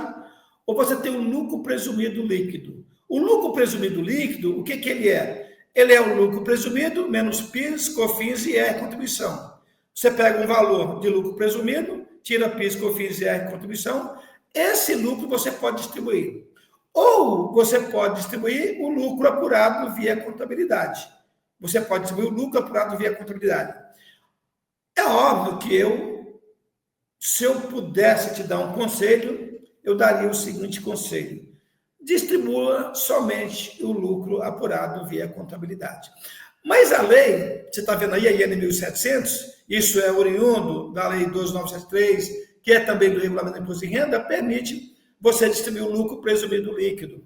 Speaker 2: ou você tem um lucro presumido líquido. O lucro presumido líquido, o que ele é? Ele é o lucro presumido menos PIS, COFINS e IR contribuição. Você pega um valor de lucro presumido, tira PIS, COFINS e IR contribuição, esse lucro você pode distribuir. Ou você pode distribuir o lucro apurado via contabilidade. Você pode distribuir o lucro apurado via contabilidade. É óbvio que se eu pudesse te dar um conselho, eu daria o seguinte conselho. Distribua somente o lucro apurado via contabilidade. Mas a lei, você está vendo aí a IN 1700, isso é oriundo da lei 12973, que é também do regulamento do imposto de renda, permite você distribuir o lucro presumido líquido.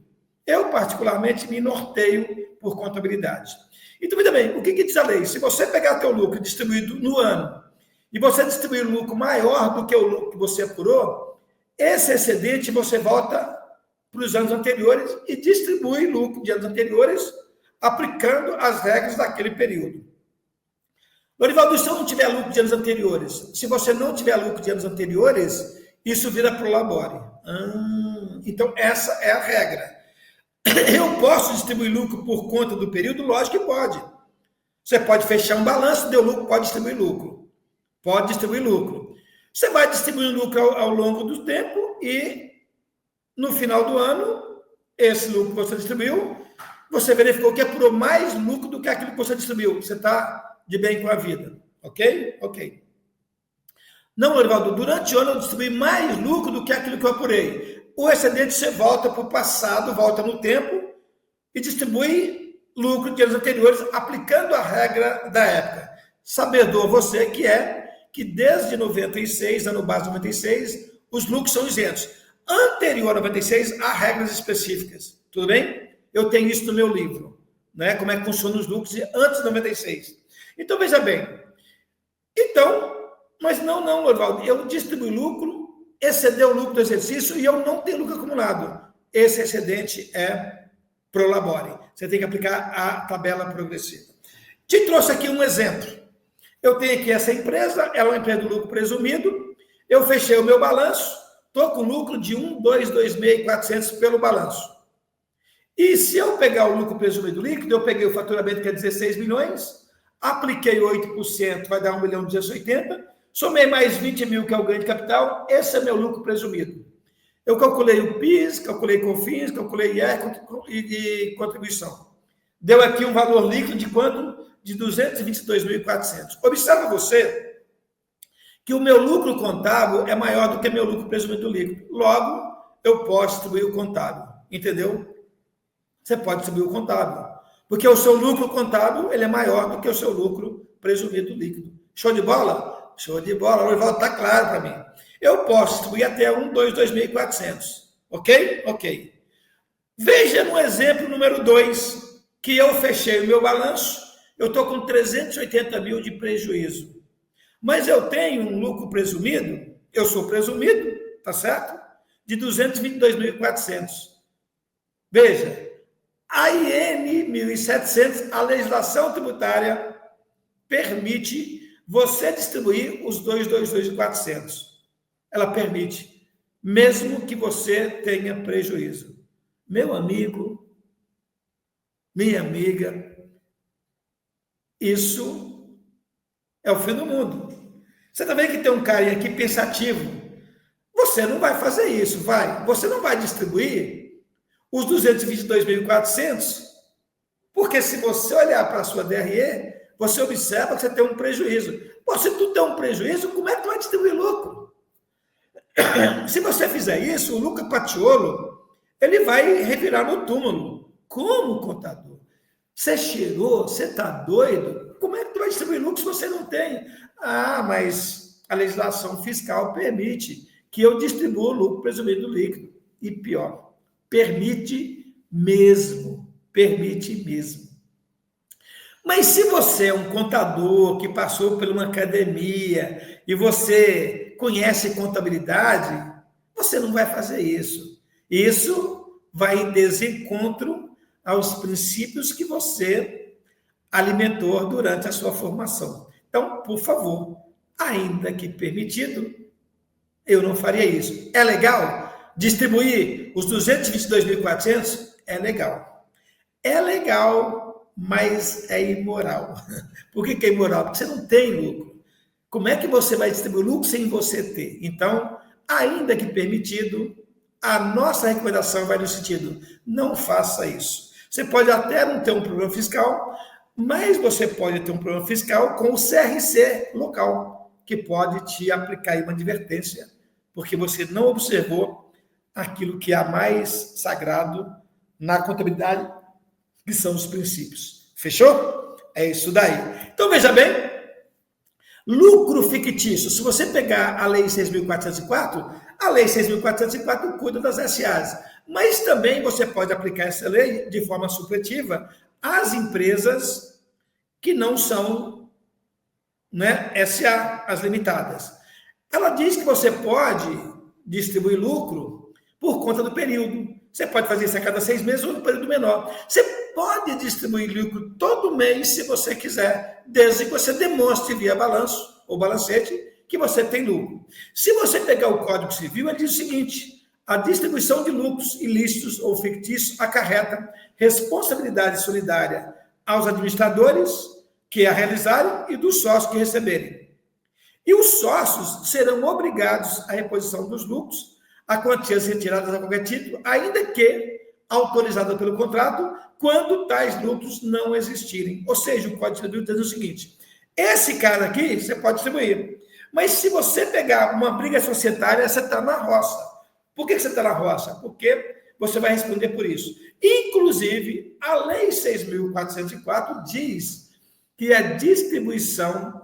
Speaker 2: Eu, particularmente, me norteio por contabilidade. Então, veja bem, o que diz a lei? Se você pegar teu lucro distribuído no ano e você distribuir um lucro maior do que o lucro que você apurou, esse excedente você volta para os anos anteriores e distribui lucro de anos anteriores aplicando as regras daquele período. Lorivaldo, se eu não tiver lucro de anos anteriores, se você não tiver lucro de anos anteriores, isso vira prolabore. Então, essa é a regra. Eu posso distribuir lucro por conta do período? Lógico que pode. Você pode fechar um balanço, deu lucro, pode distribuir lucro. Pode distribuir lucro. Você vai distribuir lucro ao longo do tempo e, no final do ano, esse lucro que você distribuiu, você verificou que apurou mais lucro do que aquilo que você distribuiu. Você está de bem com a vida. Ok? Ok. Não, Lorivaldo, durante o ano eu distribuí mais lucro do que aquilo que eu apurei. O excedente você volta para o passado, volta no tempo e distribui lucro de anos anteriores aplicando a regra da época. Sabedor você que desde 96, ano base 96, os lucros são isentos. Anterior a 96, há regras específicas. Tudo bem? Eu tenho isso no meu livro, né? Como é que funcionam os lucros antes de 96. Então, veja bem. Mas não, Lorivaldo, eu distribuo lucro, excedeu o lucro do exercício e eu não tenho lucro acumulado. Esse excedente é prolabore. Você tem que aplicar a tabela progressiva. Te trouxe aqui um exemplo. Eu tenho aqui essa empresa, ela é uma empresa do lucro presumido, eu fechei o meu balanço, estou com lucro de 2.400 pelo balanço. E se eu pegar o lucro presumido líquido, eu peguei o faturamento que é 16 milhões, apliquei 8%, vai dar 1.280.000, somei mais 20 mil, que é o ganho de capital, esse é meu lucro presumido. Eu calculei o PIS, calculei COFINS, calculei IR e contribuição. Deu aqui um valor líquido de quanto? De 222.400. Observa você que o meu lucro contábil é maior do que meu lucro presumido líquido. Logo, eu posso distribuir o contábil. Entendeu? Você pode distribuir o contábil. Porque o seu lucro contábil ele é maior do que o seu lucro presumido líquido. Show de bola? Show de bola. O Orivaldo está claro para mim. Eu posso distribuir até 2.400. Ok? Ok. Veja no exemplo número 2, que eu fechei o meu balanço, eu estou com 380 mil de prejuízo. Mas eu tenho um lucro presumido, eu sou presumido, tá certo? De 222.400. Veja, a IN 1.700, a legislação tributária permite você distribuir os 222.400. Ela permite, mesmo que você tenha prejuízo. Meu amigo, minha amiga, isso é o fim do mundo. Você está vendo que tem um cara aqui pensativo. Você não vai fazer isso, vai. Você não vai distribuir os 222.400, porque se você olhar para a sua DRE, você observa que você tem um prejuízo. Pô, se tu tem um prejuízo, como é que tu vai distribuir lucro? Se você fizer isso, o Luca Patiolo, ele vai revirar no túmulo. Como, contador? Você chegou, você está doido? Como é que tu vai distribuir lucro se você não tem? Ah, mas a legislação fiscal permite que eu distribua o lucro presumido líquido. E pior, permite mesmo. Permite mesmo. Mas se você é um contador que passou por uma academia e você conhece contabilidade, você não vai fazer isso. Isso vai em desencontro aos princípios que você alimentou durante a sua formação. Então, por favor, ainda que permitido, eu não faria isso. É legal distribuir os 222.400? É legal. É legal, mas é imoral. Por que é imoral? Porque você não tem lucro. Como é que você vai distribuir lucro sem você ter? Então, ainda que permitido, a nossa recomendação vai no sentido, não faça isso. Você pode até não ter um problema fiscal, mas você pode ter um problema fiscal com o CRC local, que pode te aplicar uma advertência, porque você não observou aquilo que é mais sagrado na contabilidade, que são os princípios. Fechou? É isso daí. Então, veja bem, lucro fictício. Se você pegar a Lei 6.404, a Lei 6.404 cuida das SAs, mas também você pode aplicar essa lei de forma supletiva às empresas que não são, né, SA, as limitadas. Ela diz que você pode distribuir lucro por conta do período. Você pode fazer isso a cada 6 meses ou no período menor. Você pode distribuir lucro todo mês, se você quiser, desde que você demonstre via balanço ou balancete que você tem lucro. Se você pegar o Código Civil, ele diz o seguinte: a distribuição de lucros ilícitos ou fictícios acarreta responsabilidade solidária aos administradores que a realizarem e dos sócios que receberem. E os sócios serão obrigados à reposição dos lucros a quantias retiradas a qualquer título, ainda que autorizada pelo contrato, quando tais lucros não existirem. Ou seja, o Código Civil diz o seguinte: esse cara aqui você pode distribuir, mas se você pegar uma briga societária, você está na roça. Por que você está na roça? Porque você vai responder por isso. Inclusive, a Lei 6.404 diz que a distribuição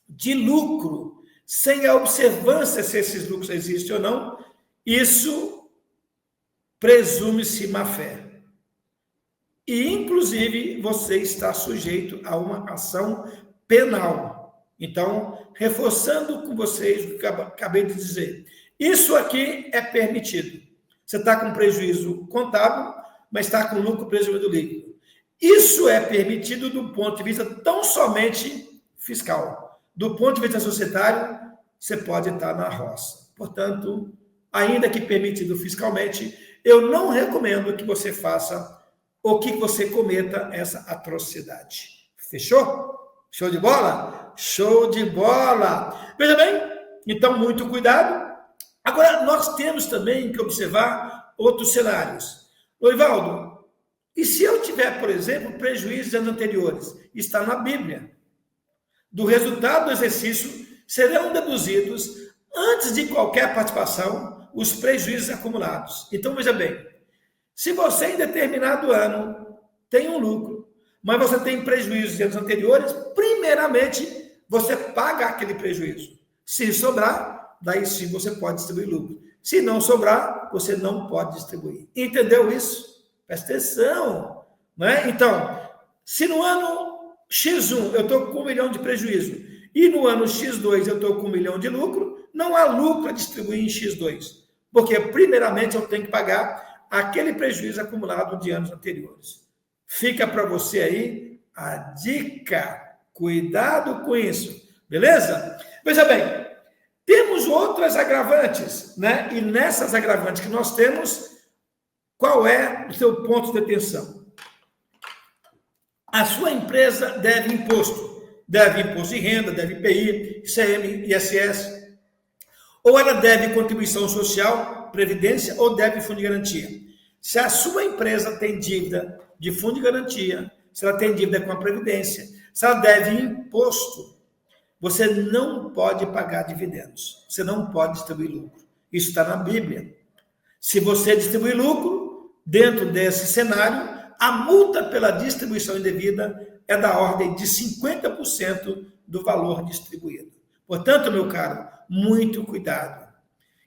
Speaker 2: de lucro, sem a observância se esses lucros existem ou não, isso presume-se má-fé. E, inclusive, você está sujeito a uma ação penal. Então, reforçando com vocês o que eu acabei de dizer, isso aqui é permitido. Você está com prejuízo contábil, mas está com lucro presumido líquido. Isso é permitido do ponto de vista tão somente fiscal. Do ponto de vista societário, você pode estar na roça. Portanto, ainda que permitido fiscalmente, eu não recomendo que você faça ou que você cometa essa atrocidade. Fechou? Show de bola? Show de bola! Veja bem, então, muito cuidado. Agora, nós temos também que observar outros cenários. Loivaldo, e se eu tiver, por exemplo, prejuízos de anos anteriores? Está na Bíblia. Do resultado do exercício serão deduzidos, antes de qualquer participação, os prejuízos acumulados. Então, veja bem, se você em determinado ano tem um lucro, mas você tem prejuízos de anos anteriores, primeiramente, você paga aquele prejuízo. Se sobrar, daí sim você pode distribuir lucro. Se não sobrar, você não pode distribuir. Entendeu isso? Presta atenção. Né? Então, se no ano X1 eu estou com 1 milhão de prejuízo e no ano X2 eu estou com 1 milhão de lucro, não há lucro a distribuir em X2. Porque, primeiramente, eu tenho que pagar aquele prejuízo acumulado de anos anteriores. Fica para você aí a dica. Cuidado com isso. Beleza? Veja bem, temos outras agravantes, né? E nessas agravantes que nós temos, qual é o seu ponto de atenção? A sua empresa deve imposto. Deve imposto de renda, deve IPI, ICM, ISS. Ou ela deve contribuição social, previdência, ou deve fundo de garantia. Se a sua empresa tem dívida de fundo de garantia, se ela tem dívida com a previdência, se ela deve imposto, você não pode pagar dividendos. Você não pode distribuir lucro. Isso está na Bíblia. Se você distribuir lucro, dentro desse cenário, a multa pela distribuição indevida é da ordem de 50% do valor distribuído. Portanto, meu caro, muito cuidado.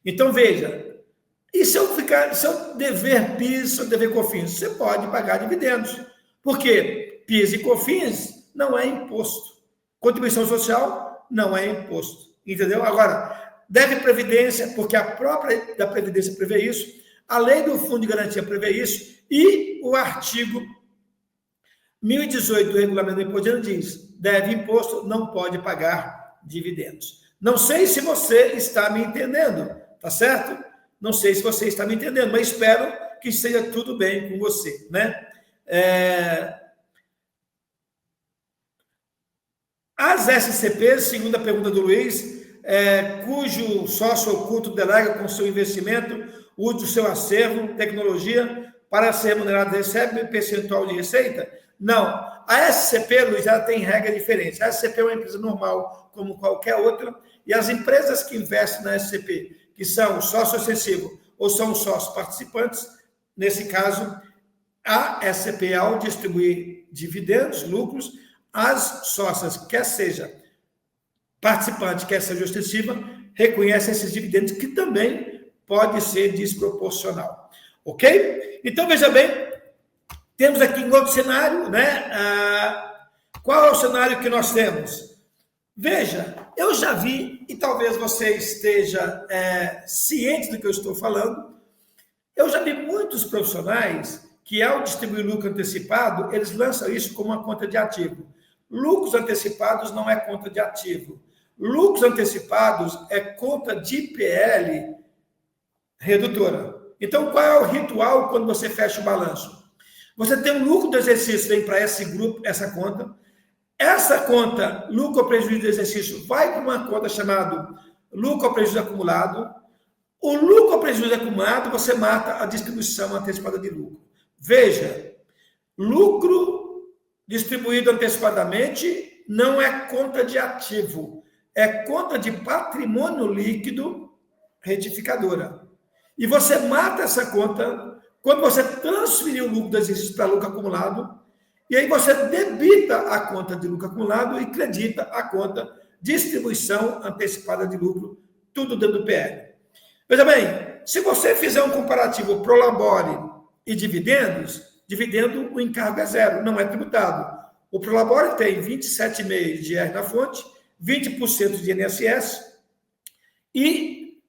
Speaker 2: Então, veja, e se eu dever PIS, se eu dever COFINS? Você pode pagar dividendos. Por quê? PIS e COFINS não é imposto. Contribuição social não é imposto. Entendeu? Agora, deve previdência, porque a própria da Previdência prevê isso, a lei do Fundo de Garantia prevê isso, e o artigo 1018 do Regulamento do Imposto de Renda diz: deve imposto, não pode pagar dividendos. Não sei se você está me entendendo, tá certo? Não sei se você está me entendendo, mas espero que esteja tudo bem com você, né? As SCPs, segundo a pergunta do Luiz, cujo sócio oculto delega com seu investimento, usa o seu acervo, tecnologia, para ser remunerado, recebe percentual de receita? Não. A SCP, Luiz, ela tem regra diferente. A SCP é uma empresa normal, como qualquer outra, e as empresas que investem na SCP, que são sócio excessivo ou são sócios participantes, nesse caso, a SCP, ao distribuir dividendos, lucros, as sócias, quer seja participante, quer seja ostensiva, reconhecem esses dividendos, que também pode ser desproporcional. Ok? Então, veja bem, temos aqui um outro cenário, né? Qual é o cenário que nós temos? Veja, eu já vi, e talvez você esteja ciente do que eu estou falando, eu já vi muitos profissionais que, ao distribuir lucro antecipado, eles lançam isso como uma conta de ativo. Lucros antecipados não é conta de ativo. Lucros antecipados é conta de IPL redutora. Então, qual é o ritual quando você fecha o balanço? Você tem um lucro do exercício, vem para esse grupo, essa conta. Essa conta, lucro ou prejuízo do exercício, vai para uma conta chamada lucro ou prejuízo acumulado. O lucro ou prejuízo acumulado, você mata a distribuição antecipada de lucro. Veja, lucro distribuído antecipadamente não é conta de ativo, é conta de patrimônio líquido retificadora. E você mata essa conta quando você transferir o lucro do exercício para lucro acumulado, e aí você debita a conta de lucro acumulado e credita a conta distribuição antecipada de lucro, tudo dentro do PL. Veja bem, se você fizer um comparativo Prolabore e dividendos, dividendo, o encargo é zero, não é tributado. O Prolabore tem 27,5% de IR na fonte, 20% de INSS e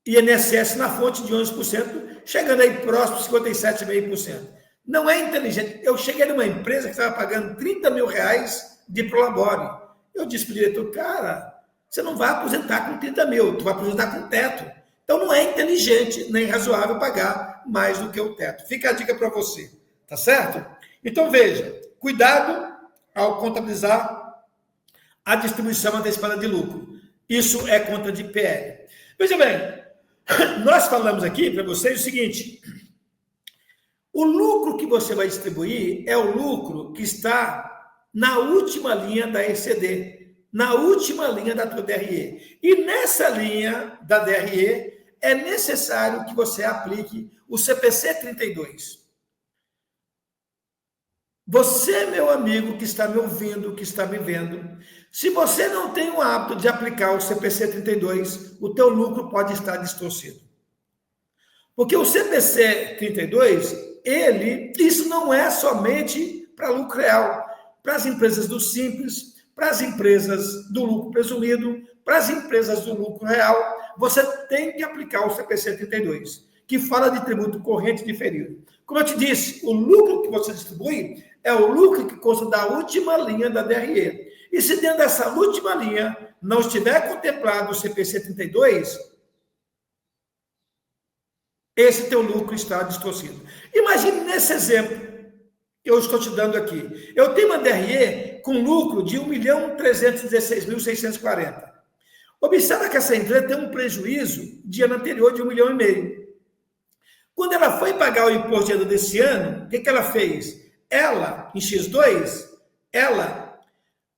Speaker 2: INSS na fonte de 11%, chegando aí próximo de 57,5%. Não é inteligente. Eu cheguei numa empresa que estava pagando R$30 mil de Prolabore. Eu disse para o diretor, cara, você não vai aposentar com 30 mil, tu vai aposentar com teto. Então não é inteligente nem razoável pagar mais do que o teto. Fica a dica para você. Tá certo? Então, veja, cuidado ao contabilizar a distribuição antecipada de lucro. Isso é conta de PL. Veja bem, Nós falamos aqui para vocês o seguinte: o lucro que você vai distribuir é o lucro que está na última linha da ECD, na última linha da tua DRE. E nessa linha da DRE é necessário que você aplique o CPC 32. Você, meu amigo que está me ouvindo, que está me vendo, se você não tem o hábito de aplicar o CPC 32, o teu lucro pode estar distorcido. Porque o CPC 32, isso não é somente para lucro real, para as empresas do Simples, para as empresas do lucro presumido, para as empresas do lucro real, você tem que aplicar o CPC 32, que fala de tributo corrente diferido. Como eu te disse, o lucro que você distribui é o lucro que consta da última linha da DRE. E se dentro dessa última linha não estiver contemplado o CPC 32, esse teu lucro está distorcido. Imagine nesse exemplo que eu estou te dando aqui. Eu tenho uma DRE com lucro de 1.316.640. Observa que essa empresa tem um prejuízo de ano anterior de 1,5 milhão. Quando ela foi pagar o imposto de renda desse ano, o que ela fez? Ela, em X2, ela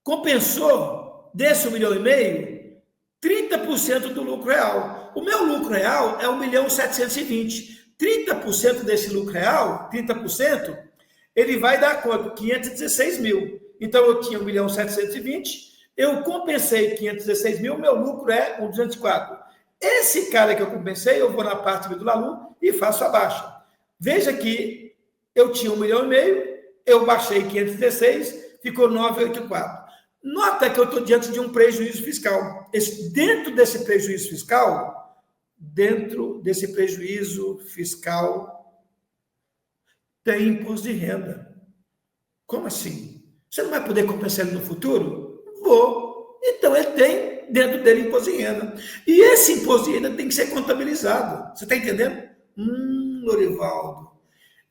Speaker 2: compensou desse 1,5 milhão 30% do lucro real. O meu lucro real é 1.720.000. 30% desse lucro real, 30%, ele vai dar quanto? 516 mil. Então, eu tinha 1.720.000, eu compensei 516 mil, meu lucro é 204. Esse cara que eu compensei, eu vou na parte do Lalu e faço a baixa. Veja que eu tinha 1,5 milhão, eu baixei 516, ficou 984. Nota que eu estou diante de um prejuízo fiscal. Dentro desse prejuízo fiscal, tem imposto de renda. Como assim? Você não vai poder compensar ele no futuro? Vou. Então, ele tem dentro dele imposto de renda. E esse imposto de renda tem que ser contabilizado. Você está entendendo? Lorivaldo.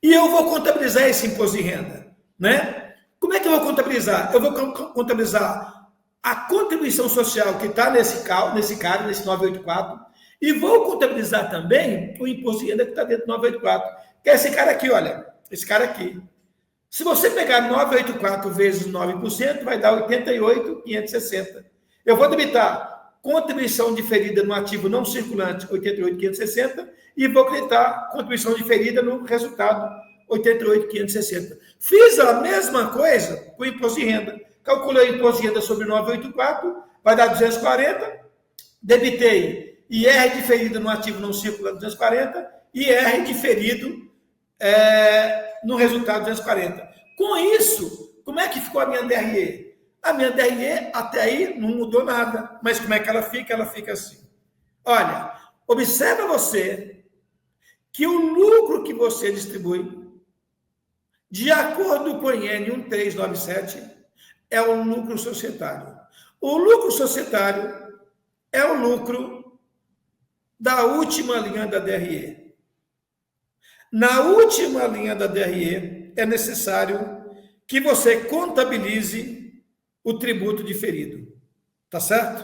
Speaker 2: E eu vou contabilizar esse imposto de renda, né? Como é que eu vou contabilizar? Eu vou contabilizar a contribuição social que está nesse 984, e vou contabilizar também o imposto de renda que está dentro do 984, que é esse cara aqui, olha, esse cara aqui. Se você pegar 984 vezes 9%, vai dar 88.560. Eu vou debitar contribuição diferida no ativo não circulante, 88.560, e vou acreditar contribuição diferida no resultado, 88.560. Fiz a mesma coisa com o imposto de renda. Calculei o imposto de renda sobre 984, vai dar 240. Debitei IR diferido no ativo não circulante, 240, e IR diferido no resultado, 240. Com isso, como é que ficou a minha DRE? A minha DRE até aí não mudou nada. Mas como é que ela fica? Ela fica assim. Olha, observa você que o lucro que você distribui, de acordo com o IN 1397, é o lucro societário. O lucro societário é o lucro da última linha da DRE. Na última linha da DRE, é necessário que você contabilize o tributo diferido. Tá certo?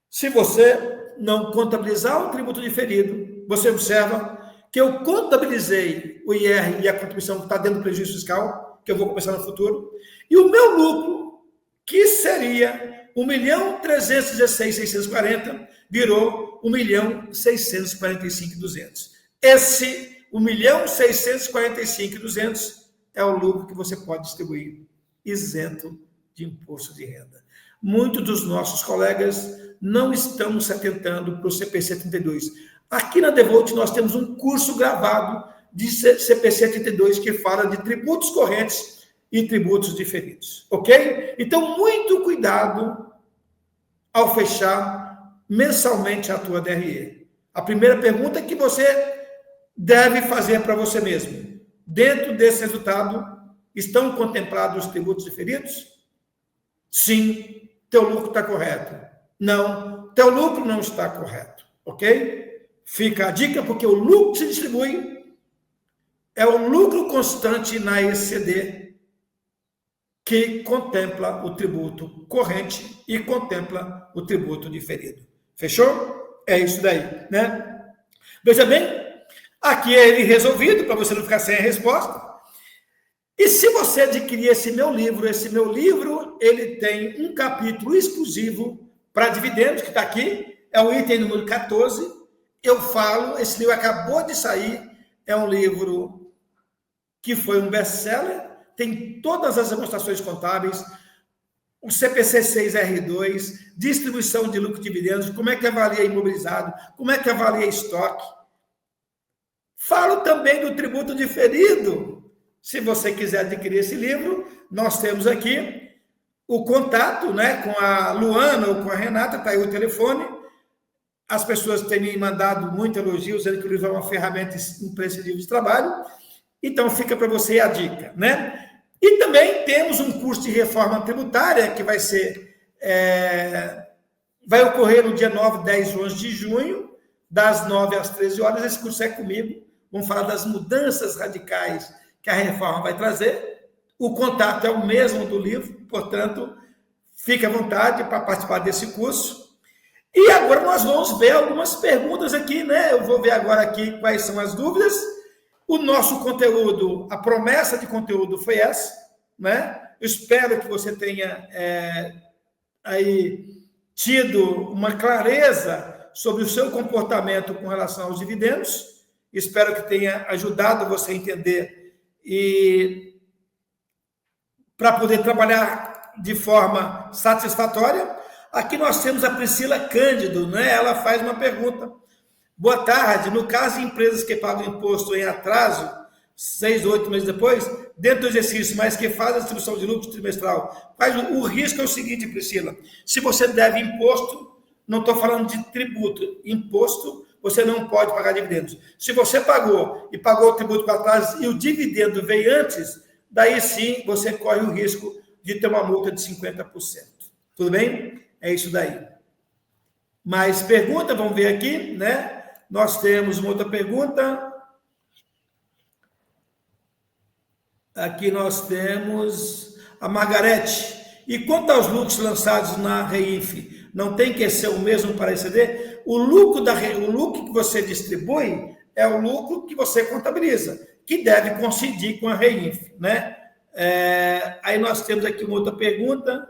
Speaker 2: Se você não contabilizar o tributo diferido, você observa que eu contabilizei o IR e a contribuição que está dentro do prejuízo fiscal, que eu vou compensar no futuro, e o meu lucro, que seria 1.316.640, virou 1.645.200. Esse 1.645.200 é o lucro que você pode distribuir isento de imposto de renda. Muitos dos nossos colegas não estão se atentando para o CPC 32. Aqui na Devolt nós temos um curso gravado de CPC 32 que fala de tributos correntes e tributos diferidos, ok? Então, muito cuidado ao fechar mensalmente a tua DRE. A primeira pergunta que você deve fazer para você mesmo: dentro desse resultado, estão contemplados os tributos diferidos? Sim, teu lucro está correto. Não, teu lucro não está correto, ok? Fica a dica, porque o lucro que se distribui é o lucro constante na ECD, que contempla o tributo corrente e contempla o tributo diferido. Fechou? É isso daí, né? Veja bem, aqui é ele resolvido, para você não ficar sem a resposta. E se você adquirir esse meu livro, ele tem um capítulo exclusivo para dividendos, que está aqui, é o item número 14. Eu falo, esse livro acabou de sair, é um livro que foi um best-seller, tem todas as demonstrações contábeis, o CPC 6R2, distribuição de lucro e dividendos, como é que avalia imobilizado, como é que avalia estoque. Falo também do tributo diferido. Se você quiser adquirir esse livro, nós temos aqui o contato, né, com a Luana ou com a Renata, está aí o telefone. As pessoas têm me mandado muito elogio, dizendo que o livro é uma ferramenta imprescindível de trabalho. Então, fica para você a dica, né? E também temos um curso de reforma tributária que vai ocorrer no dia 9, 10 e 11 de junho, das 9 às 13 horas. Esse curso é comigo. Vamos falar das mudanças radicais que a reforma vai trazer. O contato é o mesmo do livro, portanto, fique à vontade para participar desse curso. E agora nós vamos ver algumas perguntas aqui, né? Eu vou ver agora aqui quais são as dúvidas. O nosso conteúdo, a promessa de conteúdo foi essa, né? Eu espero que você tenha aí tido uma clareza sobre o seu comportamento com relação aos dividendos. Espero que tenha ajudado você a entender e para poder trabalhar de forma satisfatória. Aqui nós temos a Priscila Cândido, né? Ela faz uma pergunta. Boa tarde. No caso de empresas que pagam imposto em atraso, 6 ou 8 meses depois, dentro do exercício, mas que fazem a distribuição de lucro trimestral, o risco é o seguinte, Priscila. Se você deve imposto, não estou falando de tributo, imposto, você não pode pagar dividendos. Se você pagou e pagou o tributo para trás e o dividendo veio antes, daí sim você corre o risco de ter uma multa de 50%. Tudo bem? É isso daí. Mais pergunta, vamos ver aqui, né? Nós temos uma outra pergunta. Aqui nós temos a Margarete. E quanto aos lucros lançados na REINF, não tem que ser o mesmo para exceder? O lucro que você distribui é o lucro que você contabiliza, que deve coincidir com a REINF, né? Aí nós temos aqui uma outra pergunta.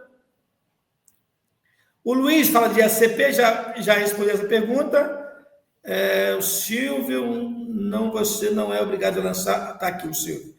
Speaker 2: O Luiz fala de ACP, já respondeu essa pergunta. O Silvio, você não é obrigado a lançar. Está aqui o Silvio.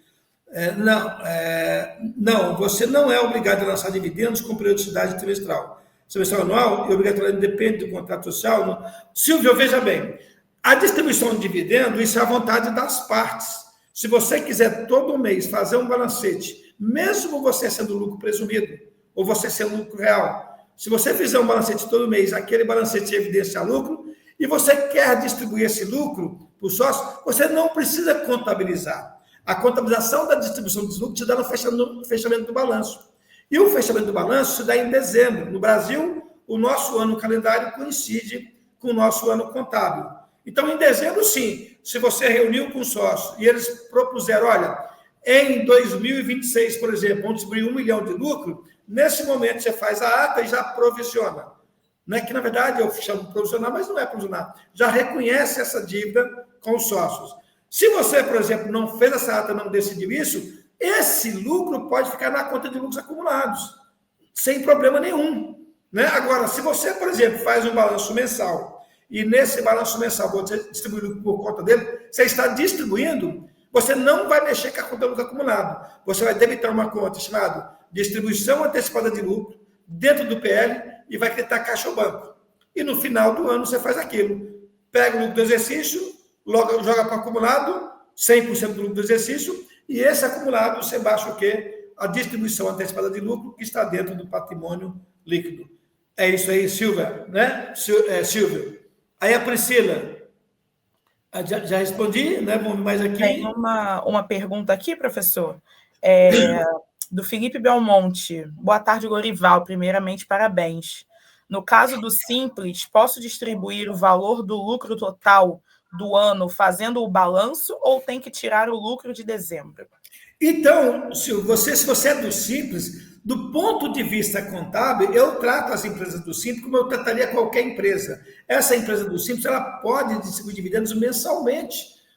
Speaker 2: Não, você não é obrigado a lançar dividendos com periodicidade trimestral. Semestral anual e obrigatoriamente depende do contrato social. Silvio, veja bem, a distribuição de dividendo, isso é à vontade das partes. Se você quiser todo mês fazer um balancete, mesmo você sendo lucro presumido, ou você sendo lucro real, se você fizer um balancete todo mês, aquele balancete evidencia lucro, e você quer distribuir esse lucro para os sócios, você não precisa contabilizar. A contabilização da distribuição dos lucros se dá no fechamento do balanço. E o fechamento do balanço se dá em dezembro. No Brasil, o nosso ano calendário coincide com o nosso ano contábil. Então, em dezembro, sim, se você reuniu com os sócios e eles propuseram, olha, em 2026, por exemplo, vamos distribuir 1 milhão de lucro, nesse momento você faz a ata e já provisiona. Não é que, na verdade, eu chamo de provisionar, mas não é provisionar. Já reconhece essa dívida com os sócios. Se você, por exemplo, não fez essa ata, não decidiu isso, esse lucro pode ficar na conta de lucros acumulados, sem problema nenhum, né? Agora, se você, por exemplo, faz um balanço mensal, e nesse balanço mensal você distribui lucro por conta dele, você está distribuindo, você não vai mexer com a conta de lucro acumulado. Você vai debitar uma conta chamada distribuição antecipada de lucro, dentro do PL, e vai quitar caixa ao banco. E no final do ano você faz aquilo. Pega o lucro do exercício, joga para o acumulado, 100% do lucro do exercício, e esse acumulado você baixa o quê? A distribuição antecipada de lucro que está dentro do patrimônio líquido. É isso aí, Silvia, né? Silvio. Aí a Priscila, já respondi, né? Vamos mais aqui.
Speaker 1: Tem uma pergunta aqui, professor, do Felipe Belmonte. Boa tarde, Lorival. Primeiramente, parabéns. No caso do Simples, posso distribuir o valor do lucro total do ano fazendo o balanço ou tem que tirar o lucro de dezembro?
Speaker 2: Então, se você é do Simples, Do ponto de vista contábil, eu trato as empresas do Simples como eu trataria qualquer empresa. Essa empresa do Simples, ela pode distribuir dividendos mensalmente,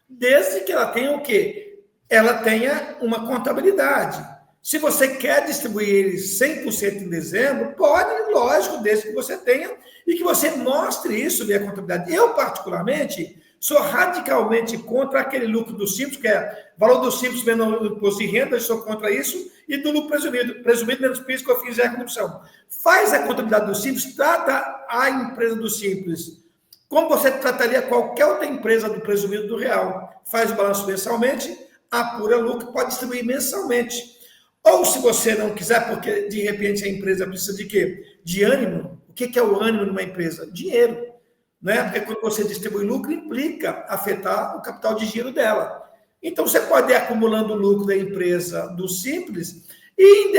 Speaker 2: desde que ela tenha o quê? Ela tenha uma contabilidade. Se você quer distribuir eles 100% em dezembro, pode, lógico, desde que você tenha e que você mostre isso via contabilidade. Eu, particularmente, sou radicalmente contra aquele lucro do Simples, que é valor do Simples menos o imposto de renda, eu sou contra isso, e do lucro presumido menos PIS, COFINS e a corrupção. Faz a contabilidade do Simples, trata a empresa do Simples como você trataria qualquer outra empresa do presumido do real. Faz o balanço mensalmente, apura lucro, pode distribuir mensalmente. Ou se você não quiser, porque de repente a empresa precisa de quê? De ânimo. O que é o ânimo numa empresa? Dinheiro. Né? Porque quando você distribui lucro, implica afetar o capital de giro dela. Então, você pode ir acumulando o lucro da empresa do Simples e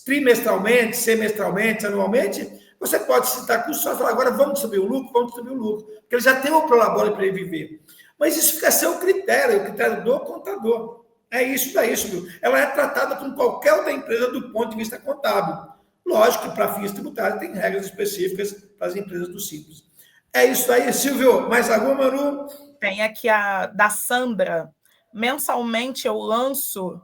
Speaker 2: trimestralmente, semestralmente, anualmente, você pode citar custos e falar, agora vamos distribuir o lucro, porque ele já tem um prolabore para ele viver. Mas isso fica a ser o critério do contador. É isso daí, viu? Ela é tratada como qualquer outra empresa do ponto de vista contábil. Lógico que para fins tributários tem regras específicas para as empresas do Simples. É isso aí, Silvio. Mais alguma, Manu?
Speaker 1: Tem aqui a da Sandra. Mensalmente eu lanço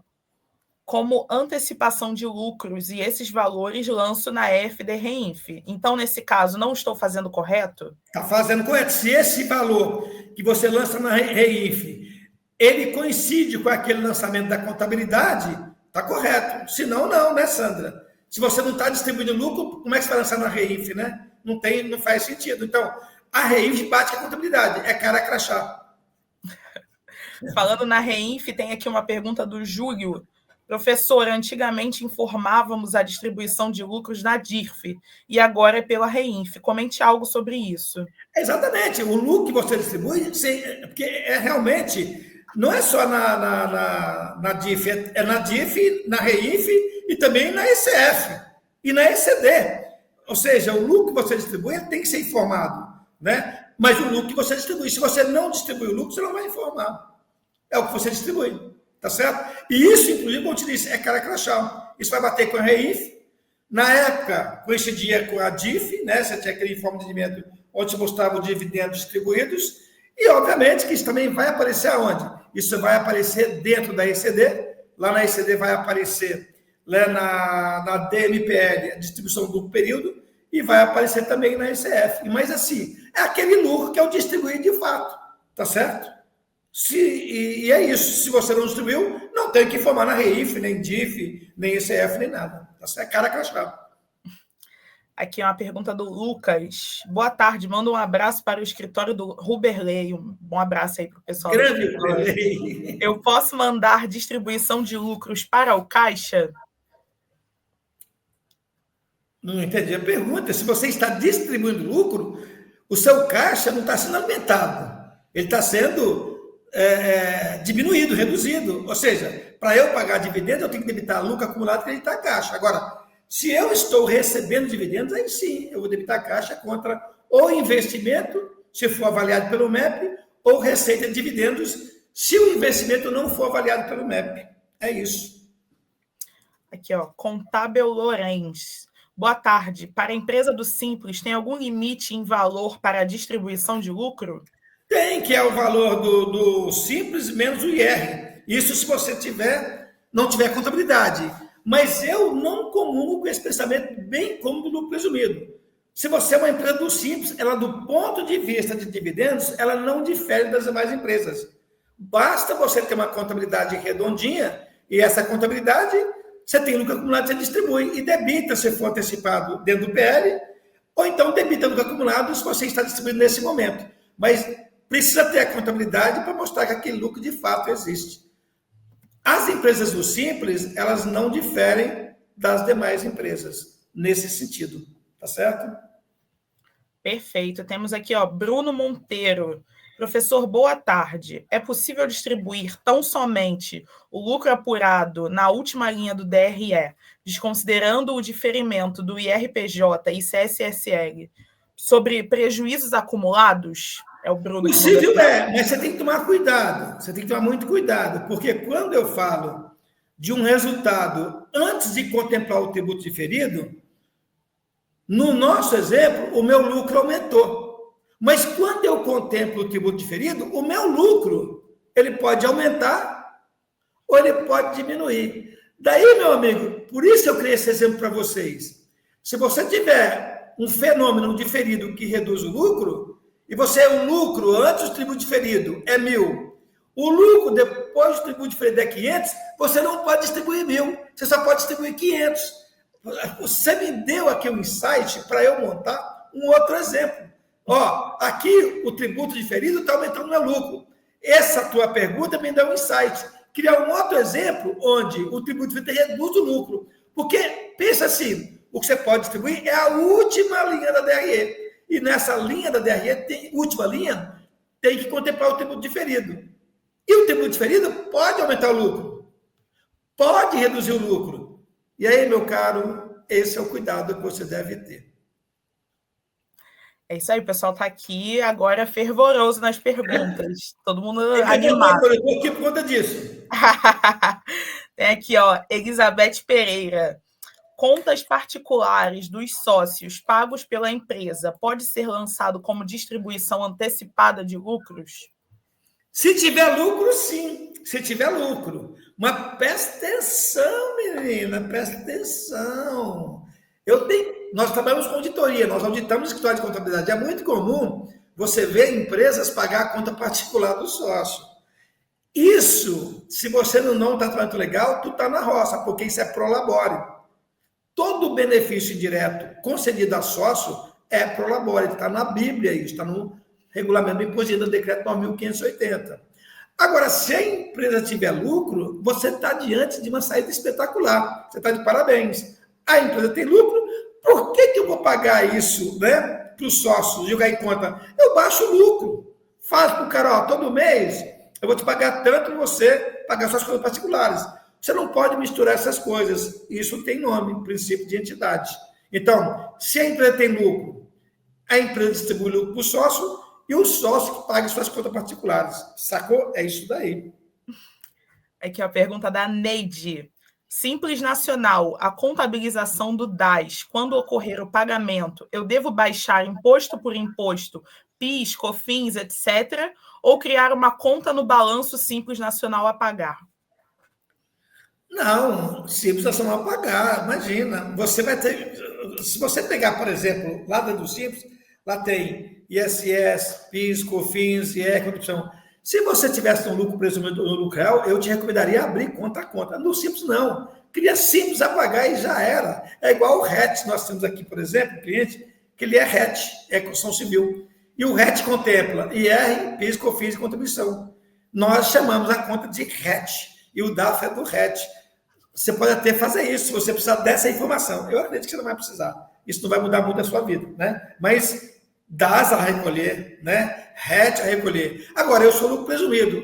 Speaker 1: como antecipação de lucros e esses valores lanço na FD Reinf. Então, nesse caso, não estou fazendo correto?
Speaker 2: Está fazendo correto. Se esse valor que você lança na Reinf, ele coincide com aquele lançamento da contabilidade, está correto. Se não, não, né, Sandra? Se você não está distribuindo lucro, como é que você vai lançar na Reinf, né? Não faz sentido. Então, a Reinf bate com a contabilidade, é cara crachá.
Speaker 1: Falando na Reinf, tem aqui uma pergunta do Júlio. Professor, antigamente informávamos a distribuição de lucros na DIRF e agora é pela Reinf. Comente algo sobre isso.
Speaker 2: Exatamente. O lucro que você distribui, porque realmente, não é só na DIF, é na DIF, na Reinf e também na ECF e na ECD. Ou seja, o lucro que você distribui tem que ser informado, né? Mas o lucro que você distribui, se você não distribui o lucro, você não vai informar. É o que você distribui, tá certo? E isso, inclusive, como eu te disse, é cara crachá. Isso vai bater com a Reinf. Na época, coincidia com a DIF, né? Você tinha aquele informe de rendimento onde mostrava os dividendos distribuídos. E, obviamente, que isso também vai aparecer aonde? Isso vai aparecer dentro da ECD. Lá na ECD vai aparecer lá na DMPL, a distribuição do período, e vai aparecer também na ECF. Mas, assim, é aquele lucro que é o distribuído de fato, tá certo? E é isso. Se você não distribuiu, não tem que informar na Reinf, nem DIF, nem ECF, nem nada. Tá certo? Cara crachá.
Speaker 1: Aqui é uma pergunta do Lucas. Boa tarde, manda um abraço para o escritório do Ruberley. Um bom abraço aí para o pessoal.
Speaker 2: Grande Ruberley.
Speaker 1: Eu posso mandar distribuição de lucros para o Caixa?
Speaker 2: Não entendi a pergunta. Se você está distribuindo lucro, o seu caixa não está sendo aumentado. Ele está sendo diminuído, reduzido. Ou seja, para eu pagar dividendos, eu tenho que debitar lucro acumulado e acreditar a caixa. Agora, se eu estou recebendo dividendos, aí sim, eu vou debitar a caixa contra o investimento, se for avaliado pelo MEP, ou receita de dividendos, se o investimento não for avaliado pelo MEP. É isso.
Speaker 1: Aqui, ó, Contábil Lorenz. Boa tarde. Para a empresa do Simples, tem algum limite em valor para a distribuição de lucro?
Speaker 2: Tem, que é o valor do Simples menos o IR. Isso se você não tiver contabilidade. Mas eu não comungo com esse pensamento bem cômodo do presumido. Se você é uma empresa do Simples, ela, do ponto de vista de dividendos, ela não difere das demais empresas. Basta você ter uma contabilidade redondinha, e essa contabilidade, você tem lucro acumulado, você distribui, e debita se for antecipado dentro do PL, ou então debita lucro acumulado se você está distribuindo nesse momento. Mas precisa ter a contabilidade para mostrar que aquele lucro de fato existe. As empresas do Simples, elas não diferem das demais empresas nesse sentido, tá certo?
Speaker 1: Perfeito. Temos aqui, ó, Bruno Monteiro. Professor, boa tarde. É possível distribuir tão somente o lucro apurado na última linha do DRE, desconsiderando o diferimento do IRPJ e CSSL, sobre prejuízos acumulados? É o Bruno.
Speaker 2: Possível mas você tem que tomar cuidado. Você tem que tomar muito cuidado, porque quando eu falo de um resultado antes de contemplar o tributo diferido, no nosso exemplo, o meu lucro aumentou. Mas quando eu contemplo o tributo diferido, o meu lucro ele pode aumentar ou ele pode diminuir. Daí, meu amigo, por isso eu criei esse exemplo para vocês. Se você tiver um fenômeno diferido que reduz o lucro, e o lucro antes do tributo diferido é 1.000, o lucro depois do tributo diferido é 500, você não pode distribuir 1.000, você só pode distribuir 500. Você me deu aqui um insight para eu montar um outro exemplo. Ó, aqui o tributo diferido está aumentando o meu lucro. Essa tua pergunta me deu um insight. Criar um outro exemplo onde o tributo diferido reduz o lucro. Porque, pensa assim, o que você pode distribuir é a última linha da DRE. E nessa linha da DRE, última linha, tem que contemplar o tributo diferido. E o tributo diferido pode aumentar o lucro. Pode reduzir o lucro. E aí, meu caro, esse é o cuidado que você deve ter.
Speaker 1: É isso aí, o pessoal está aqui agora fervoroso nas perguntas. Todo mundo animado.
Speaker 2: Eu estou aqui por conta disso.
Speaker 1: Tem aqui, ó, Elizabeth Pereira. Contas particulares dos sócios pagos pela empresa pode ser lançado como distribuição antecipada de lucros?
Speaker 2: Se tiver lucro, sim. Se tiver lucro. Mas presta atenção, menina, presta atenção. Nós trabalhamos com auditoria, nós auditamos escritório de contabilidade. É muito comum você ver empresas pagar a conta particular do sócio. Isso, se você não está trabalhando legal, tu está na roça, porque isso é prolabore. Todo benefício indireto concedido a sócio é prolabore. Está na Bíblia, isso está no regulamento do imposto do decreto 9.580. Agora, se a empresa tiver lucro, você está diante de uma saída espetacular. Você está de parabéns. A empresa tem lucro, por que eu vou pagar isso, né, para os sócios, jogar em conta? Eu baixo o lucro. Falo para o cara, ó, todo mês eu vou te pagar tanto para você pagar suas coisas particulares. Você não pode misturar essas coisas. Isso tem nome, princípio de entidade. Então, se a empresa tem lucro, a empresa distribui lucro para o sócio e o sócio que paga suas contas particulares. Sacou? É isso daí.
Speaker 1: Aqui a pergunta da Neide. Simples Nacional, a contabilização do DAS, quando ocorrer o pagamento, eu devo baixar imposto por imposto, PIS, COFINS, etc., ou criar uma conta no balanço Simples Nacional a pagar?
Speaker 2: Não, Simples Nacional a pagar, imagina. Você vai ter... Se você pegar, por exemplo, lá dentro do Simples, lá tem ISS, PIS, COFINS, IR, corrupção. Se você tivesse um lucro presumido no lucro real, eu te recomendaria abrir conta a conta. No Simples, não. Cria Simples a pagar e já era. É igual o RET. Nós temos aqui, por exemplo, um cliente que ele é RET, é construção civil. E o RET contempla IR, PIS, COFINS e contribuição. Nós chamamos a conta de RET. E o DAF é do RET. Você pode até fazer isso, se você precisar dessa informação. Eu acredito que você não vai precisar. Isso não vai mudar muito a sua vida, né? Mas DAS a recolher, né? RET a recolher. Agora, eu sou lucro presumido.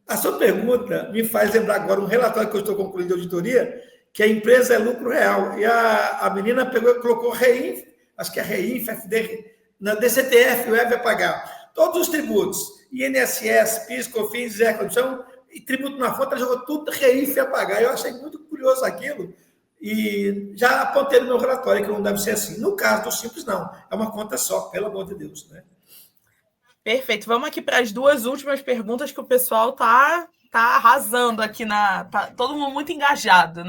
Speaker 2: A sua pergunta me faz lembrar agora um relatório que eu estou concluindo de auditoria, que a empresa é lucro real. E a menina pegou e colocou REINF, acho que é REINF, FD, na DCTF, o EV vai pagar. Todos os tributos, INSS, PIS, COFINS, Zé, condição, e tributo na fonte, ela jogou tudo REINF a pagar. Eu achei muito curioso aquilo. E já apontei no meu relatório que não deve ser assim. No caso do Simples, não. É uma conta só, pelo amor de Deus, né?
Speaker 1: Perfeito. Vamos aqui para as duas últimas perguntas que o pessoal tá arrasando aqui tá todo mundo muito engajado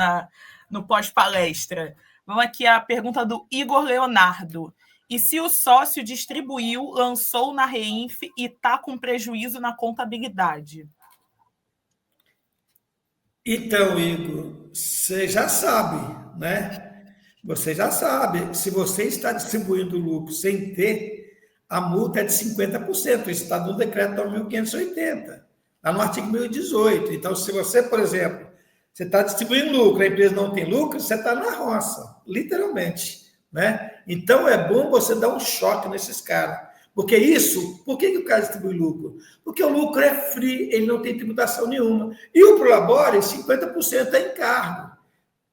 Speaker 1: no pós-palestra. Vamos aqui à pergunta do Igor Leonardo. E se o sócio distribuiu, lançou na REINF e está com prejuízo na contabilidade?
Speaker 2: Então, Igor, você já sabe, né? Você já sabe. Se você está distribuindo lucro sem ter, a multa é de 50%. Isso está no decreto 9.580, está no artigo 1018. Então, se você, por exemplo, você está distribuindo lucro, a empresa não tem lucro, você está na roça, literalmente, né? Então, é bom você dar um choque nesses caras. Porque isso, por que o cara distribui lucro? Porque o lucro é free, ele não tem tributação nenhuma. E o Prolabore, 50% é encargo.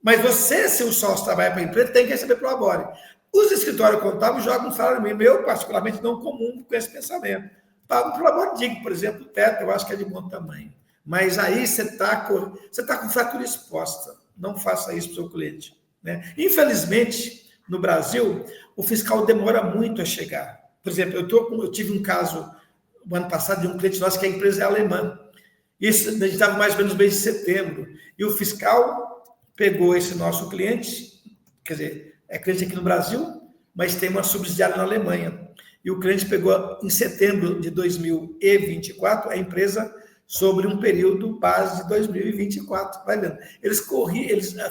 Speaker 2: Mas você, se o sócio trabalha para a empresa, tem que receber Prolabore. Os escritórios contábeis jogam um salário mínimo. Eu, particularmente, não comungo com esse pensamento. Pago Prolabore, digo, por exemplo, o teto, eu acho que é de bom tamanho. Mas aí você está com fratura exposta. Não faça isso para o seu cliente. Né? Infelizmente, no Brasil, o fiscal demora muito a chegar. Por exemplo, eu tive um caso no ano passado de um cliente nosso que a empresa é alemã. Isso, a gente estava mais ou menos no mês de setembro. E o fiscal pegou esse nosso cliente, quer dizer, é cliente aqui no Brasil, mas tem uma subsidiária na Alemanha. E o cliente pegou em setembro de 2024 a empresa sobre um período base de 2024. Vai vendo? Eles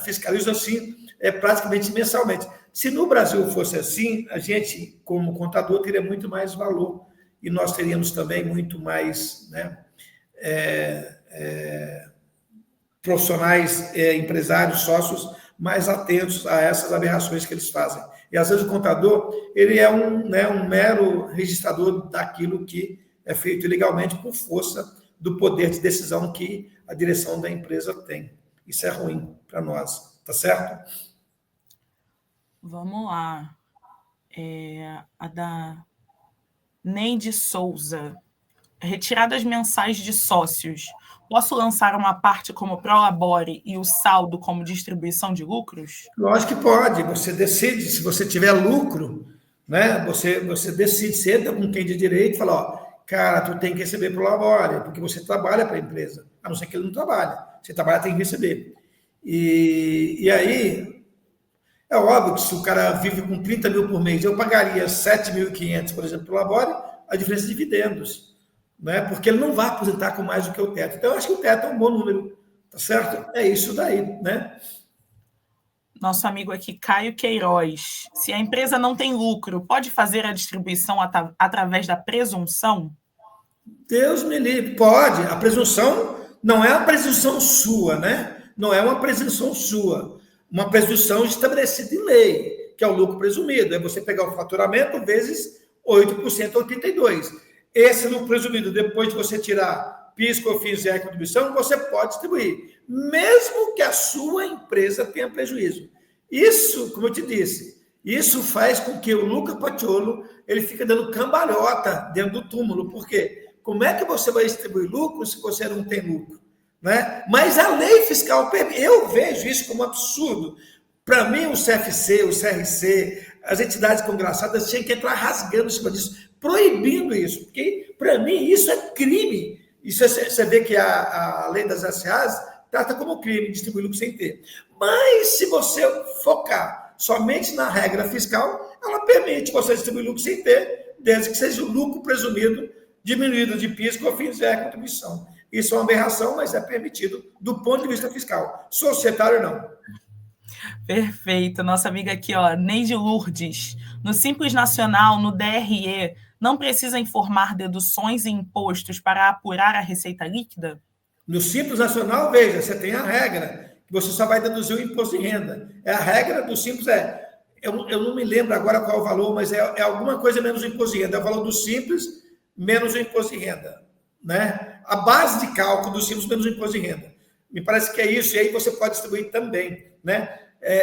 Speaker 2: fiscalizam assim praticamente mensalmente. Se no Brasil fosse assim, a gente, como contador, teria muito mais valor e nós teríamos também muito mais, né, profissionais, empresários, sócios mais atentos a essas aberrações que eles fazem. E às vezes o contador ele é um mero registrador daquilo que é feito ilegalmente por força do poder de decisão que a direção da empresa tem. Isso é ruim para nós, tá certo?
Speaker 1: Vamos lá. A da Neide Souza. Retiradas mensais de sócios. Posso lançar uma parte como prolabore e o saldo como distribuição de lucros?
Speaker 2: Lógico que pode. Você decide, se você tiver lucro, né? Você decide, senta com quem de direito e fala, ó, cara, tu tem que receber prolabore, porque você trabalha para a empresa. A não ser que ele não trabalhe. Você trabalha, tem que receber. E aí, é óbvio que se o cara vive com 30 mil por mês, eu pagaria 7.500, por exemplo, prolabore, a diferença de dividendos. Né? Porque ele não vai aposentar com mais do que o teto. Então, eu acho que o teto é um bom número, tá certo? É isso daí, né?
Speaker 1: Nosso amigo aqui, Caio Queiroz. Se a empresa não tem lucro, pode fazer a distribuição através da presunção?
Speaker 2: Deus me livre. Pode. A presunção não é a presunção sua, né? Não é uma presunção sua. Uma presunção estabelecida em lei, que é o lucro presumido. É você pegar o faturamento vezes 8%, 82%. Esse lucro presumido, depois de você tirar PIS, COFINS e a contribuição, você pode distribuir, mesmo que a sua empresa tenha prejuízo. Isso, como eu te disse, isso faz com que o Luca Paciolo ele fique dando cambalhota dentro do túmulo. Por quê? Como é que você vai distribuir lucro se você não tem lucro? Né? Mas a lei fiscal, eu vejo isso como um absurdo. Para mim, o CFC, o CRC, as entidades congraçadas tinham que entrar rasgando em cima disso, proibindo isso, porque, para mim, isso é crime. Isso você vê que a lei das SAs trata como crime distribuir lucro sem ter. Mas, se você focar somente na regra fiscal, ela permite você distribuir lucro sem ter, desde que seja o lucro presumido diminuído de PIS, COFINS e a contribuição. Isso é uma aberração, mas é permitido do ponto de vista fiscal. Societário, não.
Speaker 1: Perfeito. Nossa amiga aqui, ó, Neide Lourdes. No Simples Nacional, no DRE, não precisa informar deduções e impostos para apurar a receita líquida?
Speaker 2: No Simples Nacional, veja, você tem a regra, que você só vai deduzir o imposto de renda. A regra do Simples eu não me lembro agora qual é o valor, mas é alguma coisa menos o imposto de renda. É o valor do Simples menos o imposto de renda. Né? A base de cálculo do Simples menos o imposto de renda. Me parece que é isso, e aí você pode distribuir também. Né?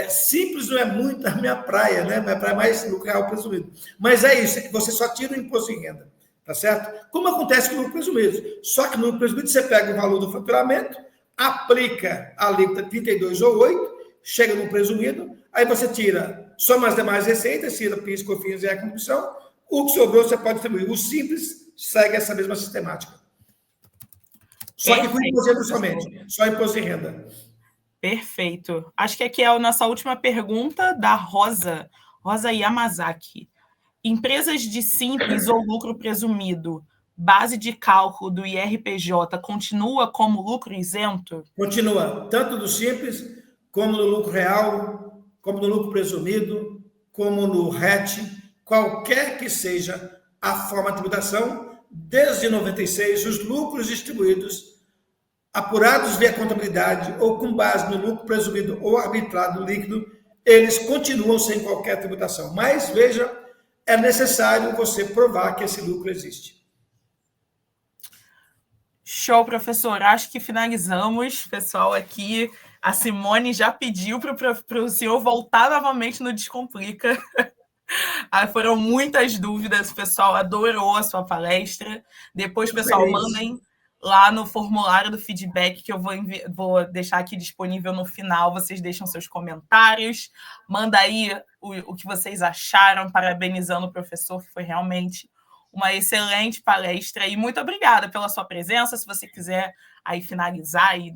Speaker 2: Simples não é muito a minha praia, né? Minha praia é mais lucro real presumido. Mas é isso, você só tira o imposto de renda, tá certo? Como acontece com o lucro presumido. Só que no lucro presumido você pega o valor do faturamento, aplica a alíquota 32 ou 8, chega no presumido, aí você tira, soma as demais receitas, tira PIS, COFINS e a contribuição, o que sobrou você pode distribuir. O Simples segue essa mesma sistemática. Só que com imposto de renda somente, só imposto de renda.
Speaker 1: Perfeito. Acho que aqui é a nossa última pergunta da Rosa Yamazaki. Empresas de simples ou lucro presumido, base de cálculo do IRPJ continua como lucro isento?
Speaker 2: Continua, tanto do simples, como no lucro real, como no lucro presumido, como no RET, qualquer que seja a forma de tributação, desde 96, os lucros distribuídos apurados via contabilidade ou com base no lucro presumido ou arbitrado líquido, eles continuam sem qualquer tributação. Mas, veja, é necessário você provar que esse lucro existe.
Speaker 1: Show, professor. Acho que finalizamos. Pessoal, aqui, a Simone já pediu para o senhor voltar novamente no Descomplica. Foram muitas dúvidas, o pessoal adorou a sua palestra. Depois, pessoal, lá no formulário do feedback, que eu vou deixar aqui disponível no final. Vocês deixam seus comentários, manda aí o que vocês acharam, parabenizando o professor, que foi realmente uma excelente palestra. E muito obrigada pela sua presença. Se você quiser aí finalizar e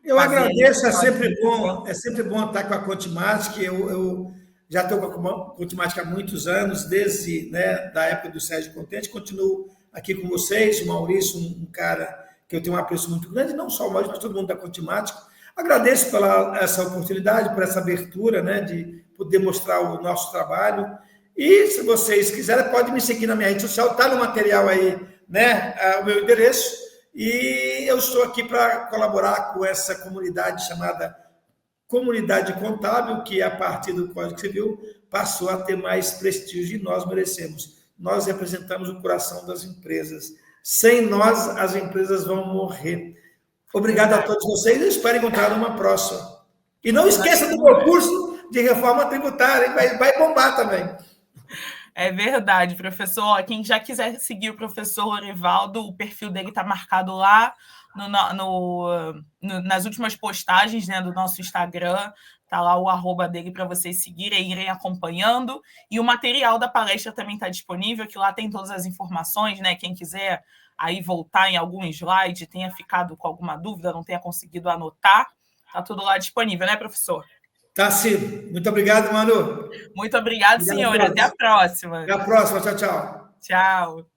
Speaker 2: eu agradeço, é sempre bom estar com a Contimatic. Eu já estou com a Contimatic há muitos anos, desde, né, da época do Sérgio Contente, continuo aqui com vocês, o Maurício, um cara que eu tenho um apreço muito grande, não só o Maurício, mas todo mundo da Contimatic. Agradeço pela essa oportunidade, por essa abertura, né, de poder mostrar o nosso trabalho. E se vocês quiserem, pode me seguir na minha rede social, está no material aí, né, o meu endereço. E eu estou aqui para colaborar com essa comunidade chamada Comunidade Contábil, que a partir do Código Civil passou a ter mais prestígio e nós merecemos. Nós representamos o coração das empresas. Sem nós, as empresas vão morrer. Obrigado a todos vocês e espero encontrar uma próxima. E não esqueça do meu curso de reforma tributária, vai bombar também.
Speaker 1: É verdade, professor. Quem já quiser seguir o professor Lorivaldo, o perfil dele está marcado lá nas últimas postagens, né, do nosso Instagram. Está lá o @ dele para vocês seguirem e irem acompanhando. E o material da palestra também está disponível, que lá tem todas as informações, né? Quem quiser aí voltar em algum slide, tenha ficado com alguma dúvida, não tenha conseguido anotar, está tudo lá disponível, né, professor?
Speaker 2: Tá sim. Muito obrigado, Manu.
Speaker 1: Muito obrigado, senhor. Até a próxima.
Speaker 2: Até a próxima. Tchau, tchau.
Speaker 1: Tchau.